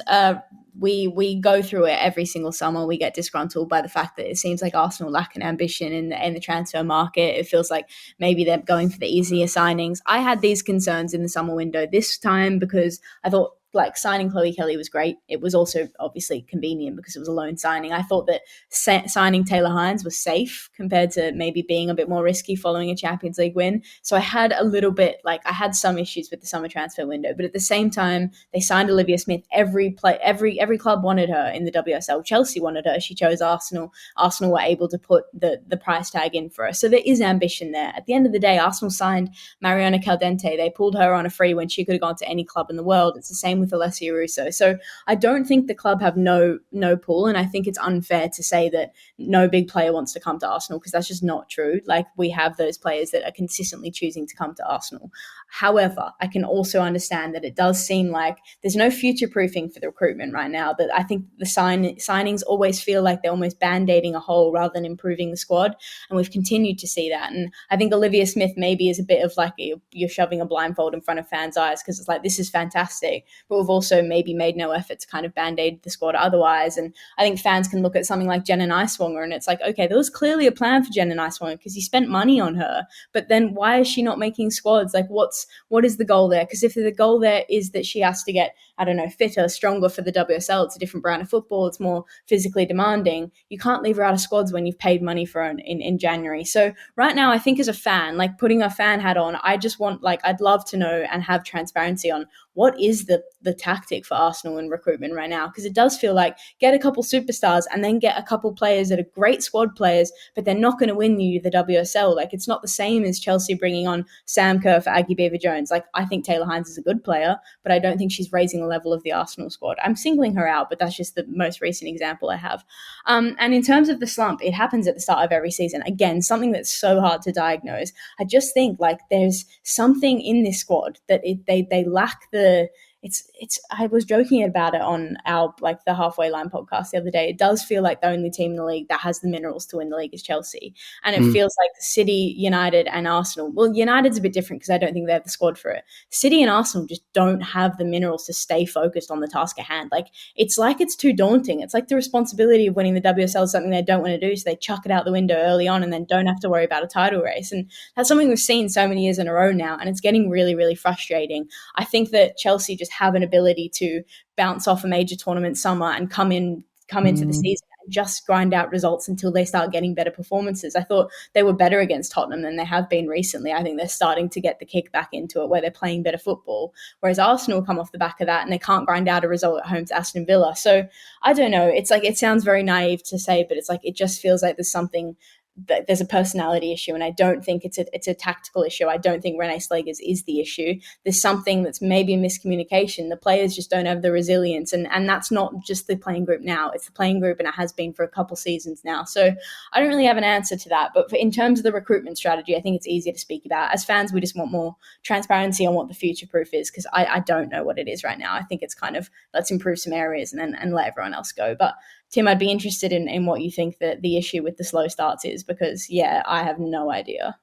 we go through it every single summer. We get disgruntled by the fact that it seems like Arsenal lack an ambition in the transfer market. It feels like maybe they're going for the easier signings. I had these concerns in the summer window this time because I thought like signing Chloe Kelly was great. It was also obviously convenient because it was a loan signing. I thought that signing Taylor Hines was safe compared to maybe being a bit more risky following a Champions League win. So I had a little bit, like, I had some issues with the summer transfer window, but at the same time, they signed Olivia Smith. Every club wanted her in the WSL. Chelsea wanted her. She chose Arsenal. Arsenal were able to put the price tag in for her. So there is ambition there. At the end of the day, Arsenal signed Mariana Caldente. They pulled her on a free when she could have gone to any club in the world. It's the same with Alessia Russo. So I don't think the club have no pull, and I think it's unfair to say that no big player wants to come to Arsenal, because that's just not true. Like, we have those players that are consistently choosing to come to Arsenal. However, I can also understand that it does seem like there's no future proofing for the recruitment right now. That I think the signings always feel like they're almost band-aiding a hole rather than improving the squad, and we've continued to see that. And I think Olivia Smith maybe is a bit of like you're shoving a blindfold in front of fans' eyes, because it's like, this is fantastic, but we've also maybe made no effort to kind of band-aid the squad otherwise. And I think fans can look at something like Jenna Niswonger and it's like, okay, there was clearly a plan for Jenna Niswonger because you spent money on her, but then why is she not making squads? Like, what is the goal there? Because if the goal there is that she has to get, I don't know, fitter, stronger for the WSL, it's a different brand of football, it's more physically demanding, you can't leave her out of squads when you've paid money for her in January. So right now, I think as a fan, like, putting a fan hat on, I just want, like, I'd love to know and have transparency on what is the tactic for Arsenal in recruitment right now, because it does feel like get a couple superstars and then get a couple players that are great squad players, but they're not going to win you the WSL. Like, it's not the same as Chelsea bringing on Sam Kerr for Aggie Beaver-Jones. Like, I think Taylor Hines is a good player, but I don't think she's raising the level of the Arsenal squad. I'm singling her out, but that's just the most recent example I have. And in terms of the slump, it happens at the start of every season. Again, something that's so hard to diagnose. I just think, like, there's something in this squad that they lack the. It's I was joking about it on our, like, the Halfway Line podcast the other day. It does feel like the only team in the league that has the minerals to win the league is Chelsea. And it feels like City, United and Arsenal. Well, United's a bit different because I don't think they have the squad for it. City and Arsenal just don't have the minerals to stay focused on the task at hand. Like it's too daunting. It's like the responsibility of winning the WSL is something they don't want to do, so they chuck it out the window early on and then don't have to worry about a title race. And that's something we've seen so many years in a row now, and it's getting really, really frustrating. I think that Chelsea just have an ability to bounce off a major tournament summer and come into the season and just grind out results until they start getting better performances. I thought they were better against Tottenham than they have been recently. I think they're starting to get the kick back into it where they're playing better football, whereas Arsenal come off the back of that and they can't grind out a result at home to Aston Villa. So I don't know. It's like, it sounds very naive to say, but it's like, it just feels like there's something, that there's a personality issue, and I don't think it's a tactical issue. I don't think Renee Slegers is the issue. There's something that's maybe a miscommunication. The players just don't have the resilience, and that's not just the playing group now. It's the playing group, and it has been for a couple seasons now. So I don't really have an answer to that. But in terms of the recruitment strategy, I think it's easier to speak about. As fans, we just want more transparency on what the future proof is, because I don't know what it is right now. I think it's kind of, let's improve some areas and let everyone else go. But Tim, I'd be interested in what you think that the issue with the slow starts is, because, yeah, I have no idea.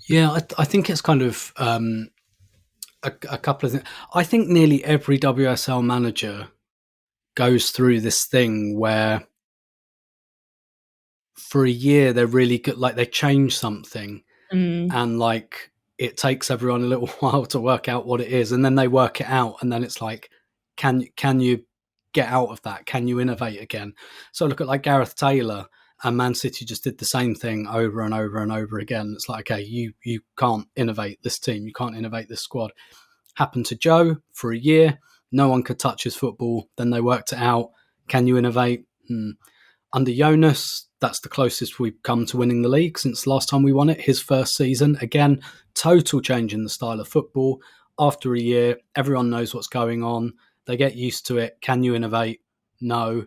Yeah, I think it's kind of a couple of things. I think nearly every WSL manager goes through this thing where for a year they're really good, like they change something and like it takes everyone a little while to work out what it is, and then they work it out, and then it's like, can you get out of that? Can you innovate again? So look at like Gareth Taylor, and Man City just did the same thing over and over and over again. It's like, okay, you can't innovate this team, you can't innovate this squad. Happened to Joe for a year, no one could touch his football, then they worked it out. Can you innovate? Under Jonas, that's the closest we've come to winning the league since the last time we won it, his first season. Again, total change in the style of football. After a year, everyone knows what's going on. They get used to it. Can you innovate? No.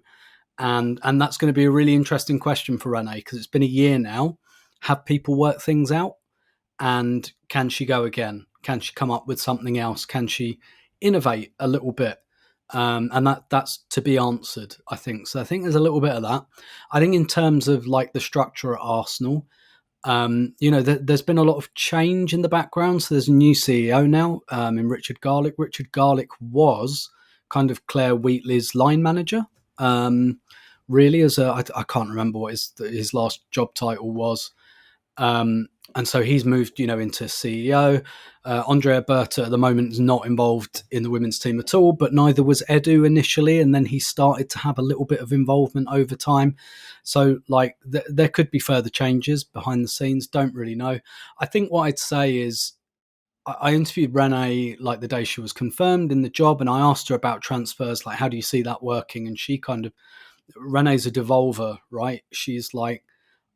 And that's going to be a really interesting question for Renee, because it's been a year now. Have people worked things out? And can she go again? Can she come up with something else? Can she innovate a little bit? And that's to be answered, I think. So I think there's a little bit of that. I think in terms of like the structure at Arsenal, there's been a lot of change in the background. So there's a new CEO now in Richard Garlick. Richard Garlick was kind of Claire Wheatley's line manager. Really, I can't remember what his last job title was. and so he's moved, into CEO. Andrea Berta at the moment is not involved in the women's team at all, but neither was Edu initially, and then he started to have a little bit of involvement over time. So, there could be further changes behind the scenes. Don't really know. I think what I'd say is I interviewed Renee the day she was confirmed in the job, and I asked her about transfers, how do you see that working? And she Renee's a devolver, right? She's like,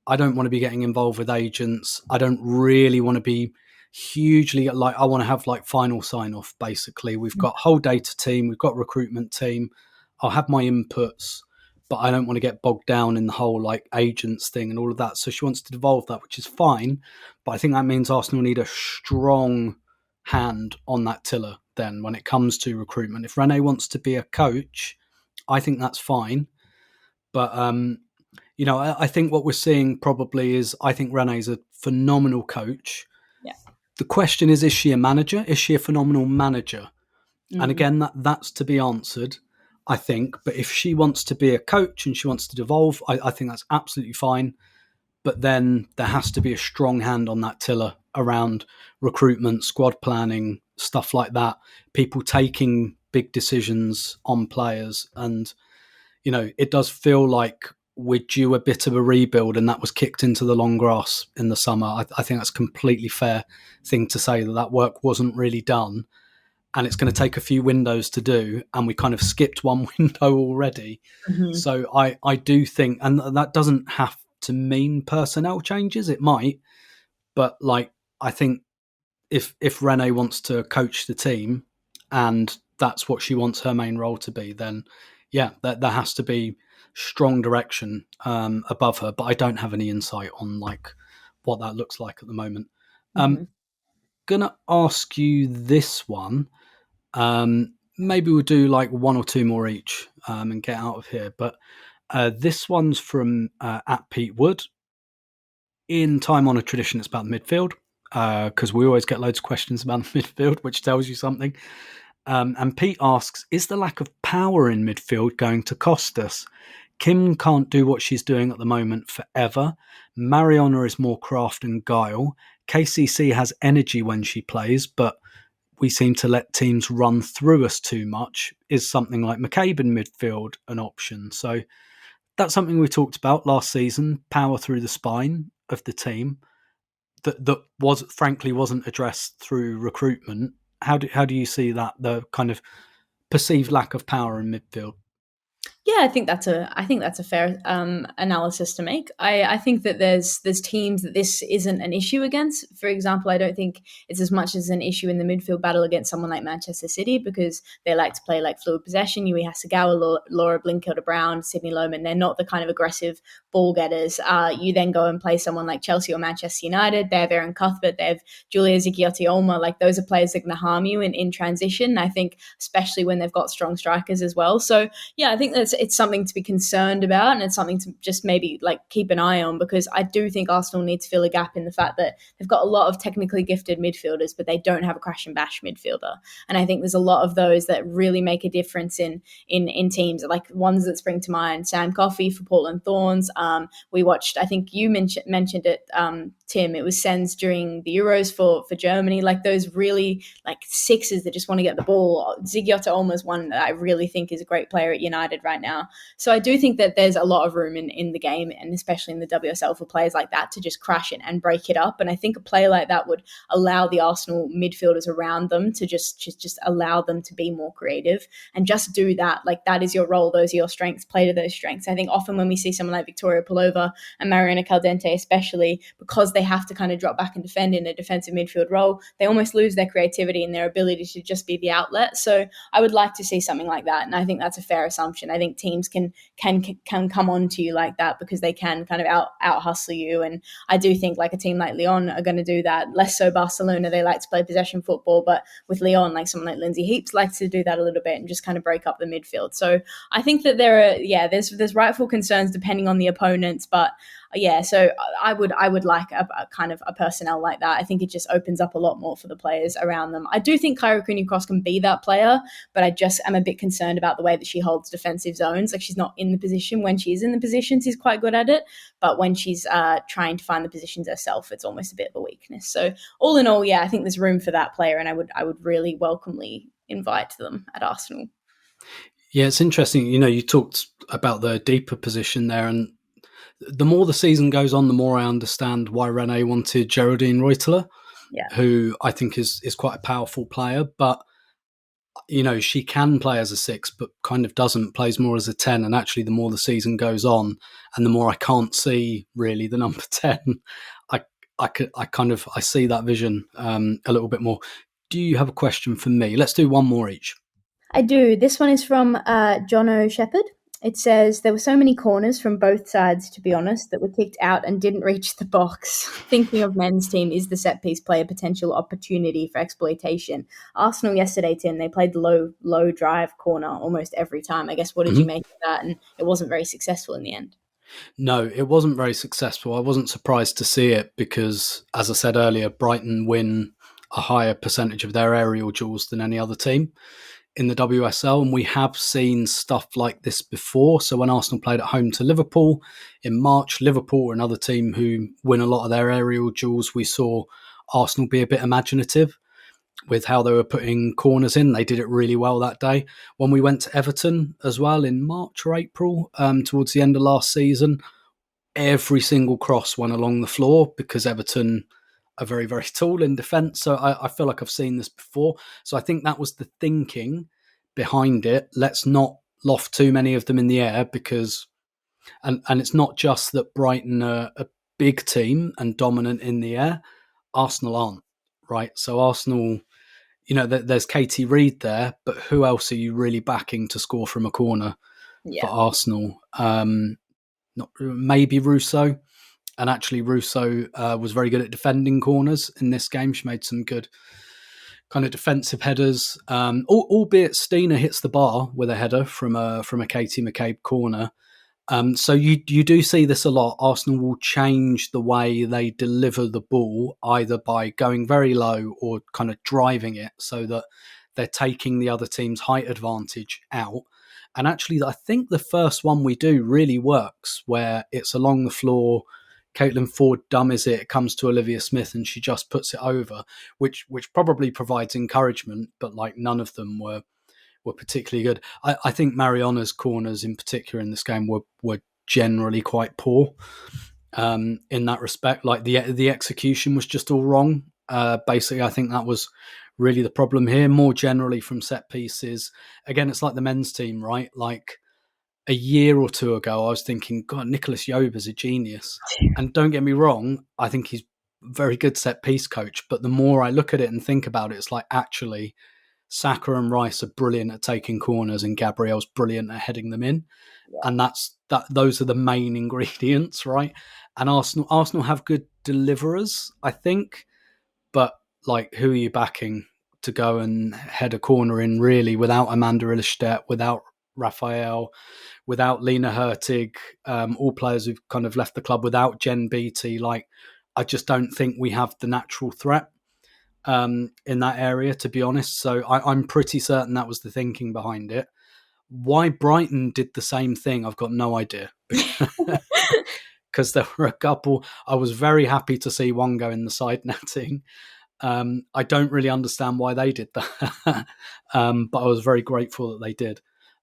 I don't want to be getting involved with agents. I don't really want to be hugely I want to have final sign off. Basically, we've got whole data team, we've got recruitment team. I'll have my inputs, but I don't want to get bogged down in the whole agents thing and all of that. So she wants to devolve that, which is fine. But I think that means Arsenal need a strong hand on that tiller then when it comes to recruitment. If Renee wants to be a coach, I think that's fine. But I think what we're seeing probably is I think Renee's a phenomenal coach. Yeah. The question is she a manager? Is she a phenomenal manager? And again, that's to be answered, I think. But if she wants to be a coach and she wants to devolve, I think that's absolutely fine. But then there has to be a strong hand on that tiller around recruitment, squad planning, stuff like that. People taking big decisions on players. And, it does feel like we're due a bit of a rebuild, and that was kicked into the long grass in the summer. I think that's a completely fair thing to say, that work wasn't really done. And it's going to take a few windows to do, and we kind of skipped one window already. So I do think, and that doesn't have to mean personnel changes. It might, but I think if Renee wants to coach the team and that's what she wants her main role to be, then yeah, there has to be strong direction above her. But I don't have any insight on what that looks like at the moment. Gonna ask you this one. Maybe we'll do one or two more each and get out of here. But this one's from at Pete Wood. In time on a tradition, it's about the midfield, because we always get loads of questions about the midfield, which tells you something. And Pete asks, is the lack of power in midfield going to cost us? Kim can't do what she's doing at the moment forever. Mariona is more craft and guile. KCC has energy when she plays, but we seem to let teams run through us too much. Is something like McCabe in midfield an option? So that's something we talked about last season, power through the spine of the team that frankly wasn't addressed through recruitment. How do you see that, the kind of perceived lack of power in midfield? Yeah, I think that's a fair analysis to make. I think that there's teams that this isn't an issue against. For example, I don't think it's as much as an issue in the midfield battle against someone like Manchester City, because they like to play fluid possession. Yui Hasegawa, Laura Blinkilde-Brown, Sydney Lohman, they're not the kind of aggressive ball getters. You then go and play someone like Chelsea or Manchester United. They have Erin Cuthbert, they have Julia Zigiotti-Olma. Those are players that can harm you in transition. I think especially when they've got strong strikers as well. So yeah, I think it's something to be concerned about, and it's something to just maybe keep an eye on, because I do think Arsenal need to fill a gap in the fact that they've got a lot of technically gifted midfielders, but they don't have a crash and bash midfielder. And I think there's a lot of those that really make a difference in teams. Ones that spring to mind: Sam Coffey for Portland Thorns. We watched, I think you mentioned it, Tim. It was Sens during the Euros for Germany. Those really sixes that just want to get the ball. Zigiotti-Olma is one that I really think is a great player at United right now. So I do think that there's a lot of room in the game, and especially in the WSL, for players like that to just crash it and break it up. And I think a player like that would allow the Arsenal midfielders around them to just allow them to be more creative and just do that. That is your role. Those are your strengths. Play to those strengths. I think often when we see someone like Victoria Pelova and Mariana Caldente, especially because they have to kind of drop back and defend in a defensive midfield role, they almost lose their creativity and their ability to just be the outlet. So I would like to see something like that. And I think that's a fair assumption. I think teams can come on to you like that because they can kind of out hustle you. And I do think a team like Lyon are going to do that. Less so Barcelona. They like to play possession football, but with Lyon, someone like Lindsay Heaps likes to do that a little bit and just kind of break up the midfield. So I think that there's rightful concerns depending on the opponents, but yeah, so I would like a kind of a personnel like that. I think it just opens up a lot more for the players around them. I do think Kyra Cooney-Cross can be that player, but I just am a bit concerned about the way that she holds defensive zones. Like, she's not in the position. When she is in the position, she's quite good at it, but when she's trying to find the positions herself, it's almost a bit of a weakness. So all in all, yeah, I think there's room for that player, and I would really welcomely invite them at Arsenal. Yeah, it's interesting. You talked about the deeper position there, and the more the season goes on, the more I understand why Renee wanted Geraldine Reuteler, Yeah. who I think is quite a powerful player. But she can play as a 6, but kind of doesn't. Plays more as a 10. And actually, the more the season goes on, and the more I can't see really the number 10, I see that vision a little bit more. Do you have a question for me? Let's do one more each. I do. This one is from Jono Shepherd. It says, there were so many corners from both sides, to be honest, that were kicked out and didn't reach the box. Thinking of men's team, is the set piece play a potential opportunity for exploitation? Arsenal yesterday, Tim, they played the low drive corner almost every time. I guess, what did you make of that? And it wasn't very successful in the end. No, it wasn't very successful. I wasn't surprised to see it because, as I said earlier, Brighton win a higher percentage of their aerial duels than any other team in the WSL, and we have seen stuff like this before. So when Arsenal played at home to Liverpool in March, Liverpool were another team who win a lot of their aerial duels. We saw Arsenal be a bit imaginative with how they were putting corners in. They did it really well that day. When we went to Everton as well in March or April, towards the end of last season, every single cross went along the floor because Everton are very, very tall in defence. So I feel like I've seen this before. So I think that was the thinking behind it. Let's not loft too many of them in the air because, and it's not just that Brighton are a big team and dominant in the air. Arsenal aren't, right? So Arsenal, there's Katie Reid there, but who else are you really backing to score from a corner for Arsenal? Maybe Russo. And actually, Russo was very good at defending corners in this game. She made some good kind of defensive headers, albeit Stina hits the bar with a header from a Katie McCabe corner. So you do see this a lot. Arsenal will change the way they deliver the ball, either by going very low or kind of driving it so that they're taking the other team's height advantage out. And actually, I think the first one we do really works, where it's along the floor. Caitlin Ford dummies it comes to Olivia Smith, and she just puts it over, which probably provides encouragement. But like, none of them were particularly good. I think Mariana's corners in particular in this game were generally quite poor in that respect. Like, the execution was just all wrong. Basically, I think that was really the problem here. More generally from set pieces, again, it's like the men's team, right? Like, a year or two ago, I was thinking, God, Nicholas Yoba's a genius. And don't get me wrong, I think he's a very good set piece coach. But the more I look at it and think about it, it's like, actually, Saka and Rice are brilliant at taking corners, and Gabrielle's brilliant at heading them in. Yeah. And those are the main ingredients, right? And Arsenal have good deliverers, I think. But like, who are you backing to go and head a corner in, really, without Amanda Ilestedt, without Raphael, without Lena Hurtig, all players who've kind of left the club, without Jen Beattie? Like, I just don't think we have the natural threat in that area, to be honest. So I'm pretty certain that was the thinking behind it. Why Brighton did the same thing, I've got no idea. Because there were a couple, I was very happy to see one go in the side netting. I don't really understand why they did that, but I was very grateful that they did.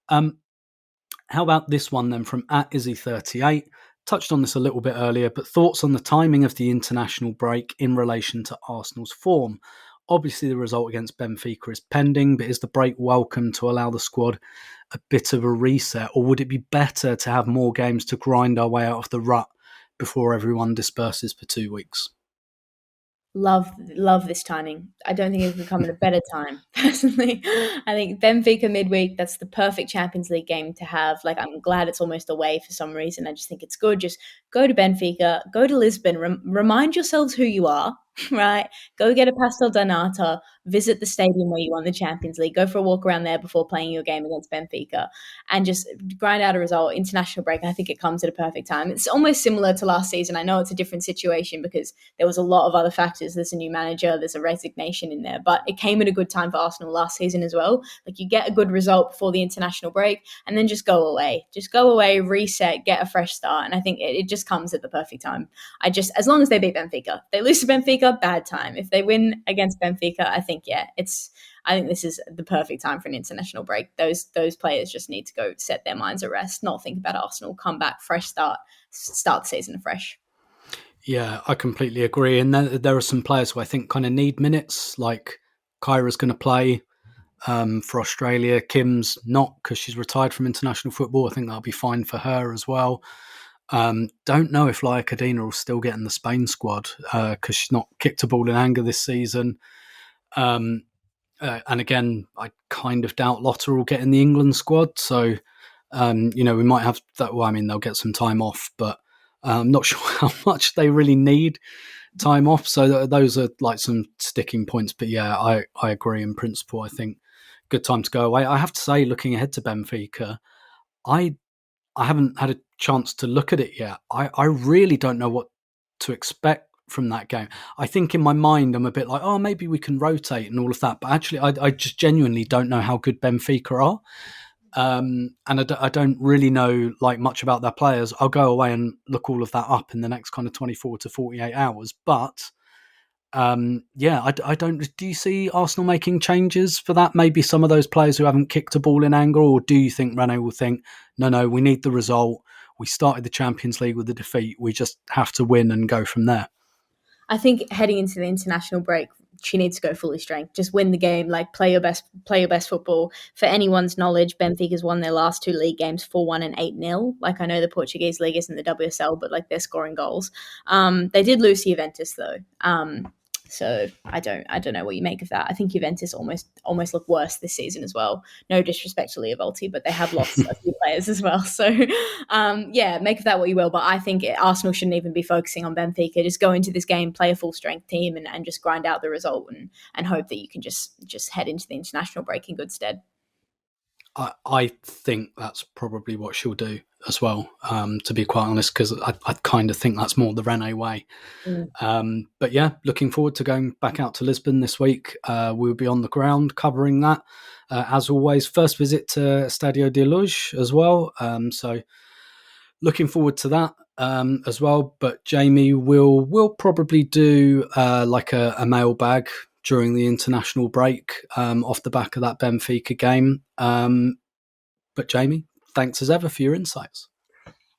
How about this one then from @Izzy38? Touched on this a little bit earlier, but thoughts on the timing of the international break in relation to Arsenal's form? Obviously, the result against Benfica is pending, but is the break welcome to allow the squad a bit of a reset, or would it be better to have more games to grind our way out of the rut before everyone disperses for 2 weeks? Love this timing. I don't think it's become a better time, personally. I think Benfica midweek, that's the perfect Champions League game to have. Like, I'm glad it's almost away for some reason. I just think it's good. Just go to Benfica, go to Lisbon, remind yourselves who you are. right? Go get a pastel donata, visit the stadium where you won the Champions League, go for a walk around there before playing your game against Benfica, and just grind out a result. International break, I think it comes at a perfect time. It's almost similar to last season. I know it's a different situation because there was a lot of other factors. There's a new manager, there's a resignation in there, but it came at a good time for Arsenal last season as well. Like, you get a good result before the international break and then just go away. Just go away, reset, get a fresh start. And I think it just comes at the perfect time. As long as they beat Benfica, if they lose to Benfica, bad time. If they win against Benfica, I think this is the perfect time for an international break. Those players just need to go set their minds at rest, not think about Arsenal, come back, fresh start the season afresh. Yeah, I completely agree. And then there are some players who I think kind of need minutes, like Kyra's going to play for Australia. Kim's not, because she's retired from international football. I think that'll be fine for her as well. Don't know if Laia Cadena will still get in the Spain squad because she's not kicked a ball in anger this season. And again, I kind of doubt Lotta will get in the England squad. So, we might have that. Well, I mean, they'll get some time off, but I'm not sure how much they really need time off. So those are like some sticking points. But yeah, I agree in principle. I think good time to go away. I have to say, looking ahead to Benfica, I haven't had a chance to look at it yet. I really don't know what to expect from that game. I think in my mind, I'm a bit like, oh, maybe we can rotate and all of that. But actually, I just genuinely don't know how good Benfica are. And I don't really know like much about their players. I'll go away and look all of that up in the next kind of 24 to 48 hours. But I don't. Do you see Arsenal making changes for that? Maybe some of those players who haven't kicked a ball in anger, or do you think Rene will think, no, we need the result. We started the Champions League with a defeat. We just have to win and go from there. I think heading into the international break, she needs to go fully strength. Just win the game, like play your best football. For anyone's knowledge, Benfica's won their last 2 league games 4-1 and 8-0. Like, I know the Portuguese league isn't the WSL, but like, they're scoring goals. They did lose to Juventus though. So I don't know what you make of that. I think Juventus almost look worse this season as well. No disrespect to Leah Volti, but they have lost a few players as well. So make of that what you will. But I think Arsenal shouldn't even be focusing on Benfica. Just go into this game, play a full strength team, and just grind out the result and hope that you can just head into the international break in good stead. I think that's probably what she'll do as well, to be quite honest, because I kind of think that's more the Rene way. But yeah, looking forward to going back out to Lisbon this week. We'll be on the ground covering that. As always, first visit to Estadio de Luz as well. So looking forward to that as well. But Jamie will probably do like a mailbag during the international break off the back of that Benfica game. But Jamie, thanks as ever for your insights.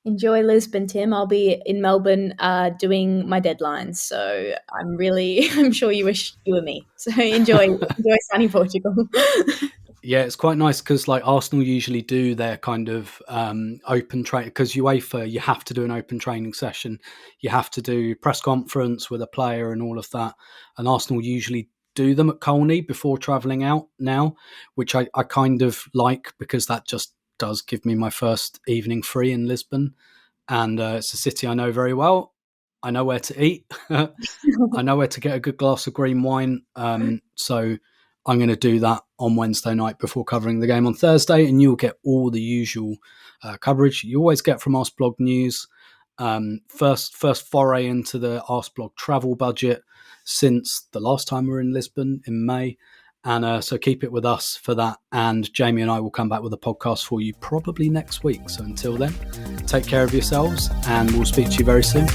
Enjoy Lisbon, Tim. I'll be in Melbourne doing my deadlines. So I'm sure you wish you were me. So enjoy sunny Portugal. Yeah, it's quite nice because like Arsenal usually do their kind of open training, because UEFA, you have to do an open training session. You have to do press conference with a player and all of that. And Arsenal usually do them at Colney before travelling out now, which I kind of like, because that just does give me my first evening free in Lisbon. And it's a city I know very well. I know where to eat. I know where to get a good glass of green wine. So I'm going to do that on Wednesday night before covering the game on Thursday, and you'll get all the usual coverage you always get from Arseblog News. First foray into the Arseblog travel budget since the last time we were in Lisbon in May. And so keep it with us for that. And Jamie and I will come back with a podcast for you probably next week. So until then, take care of yourselves, and we'll speak to you very soon.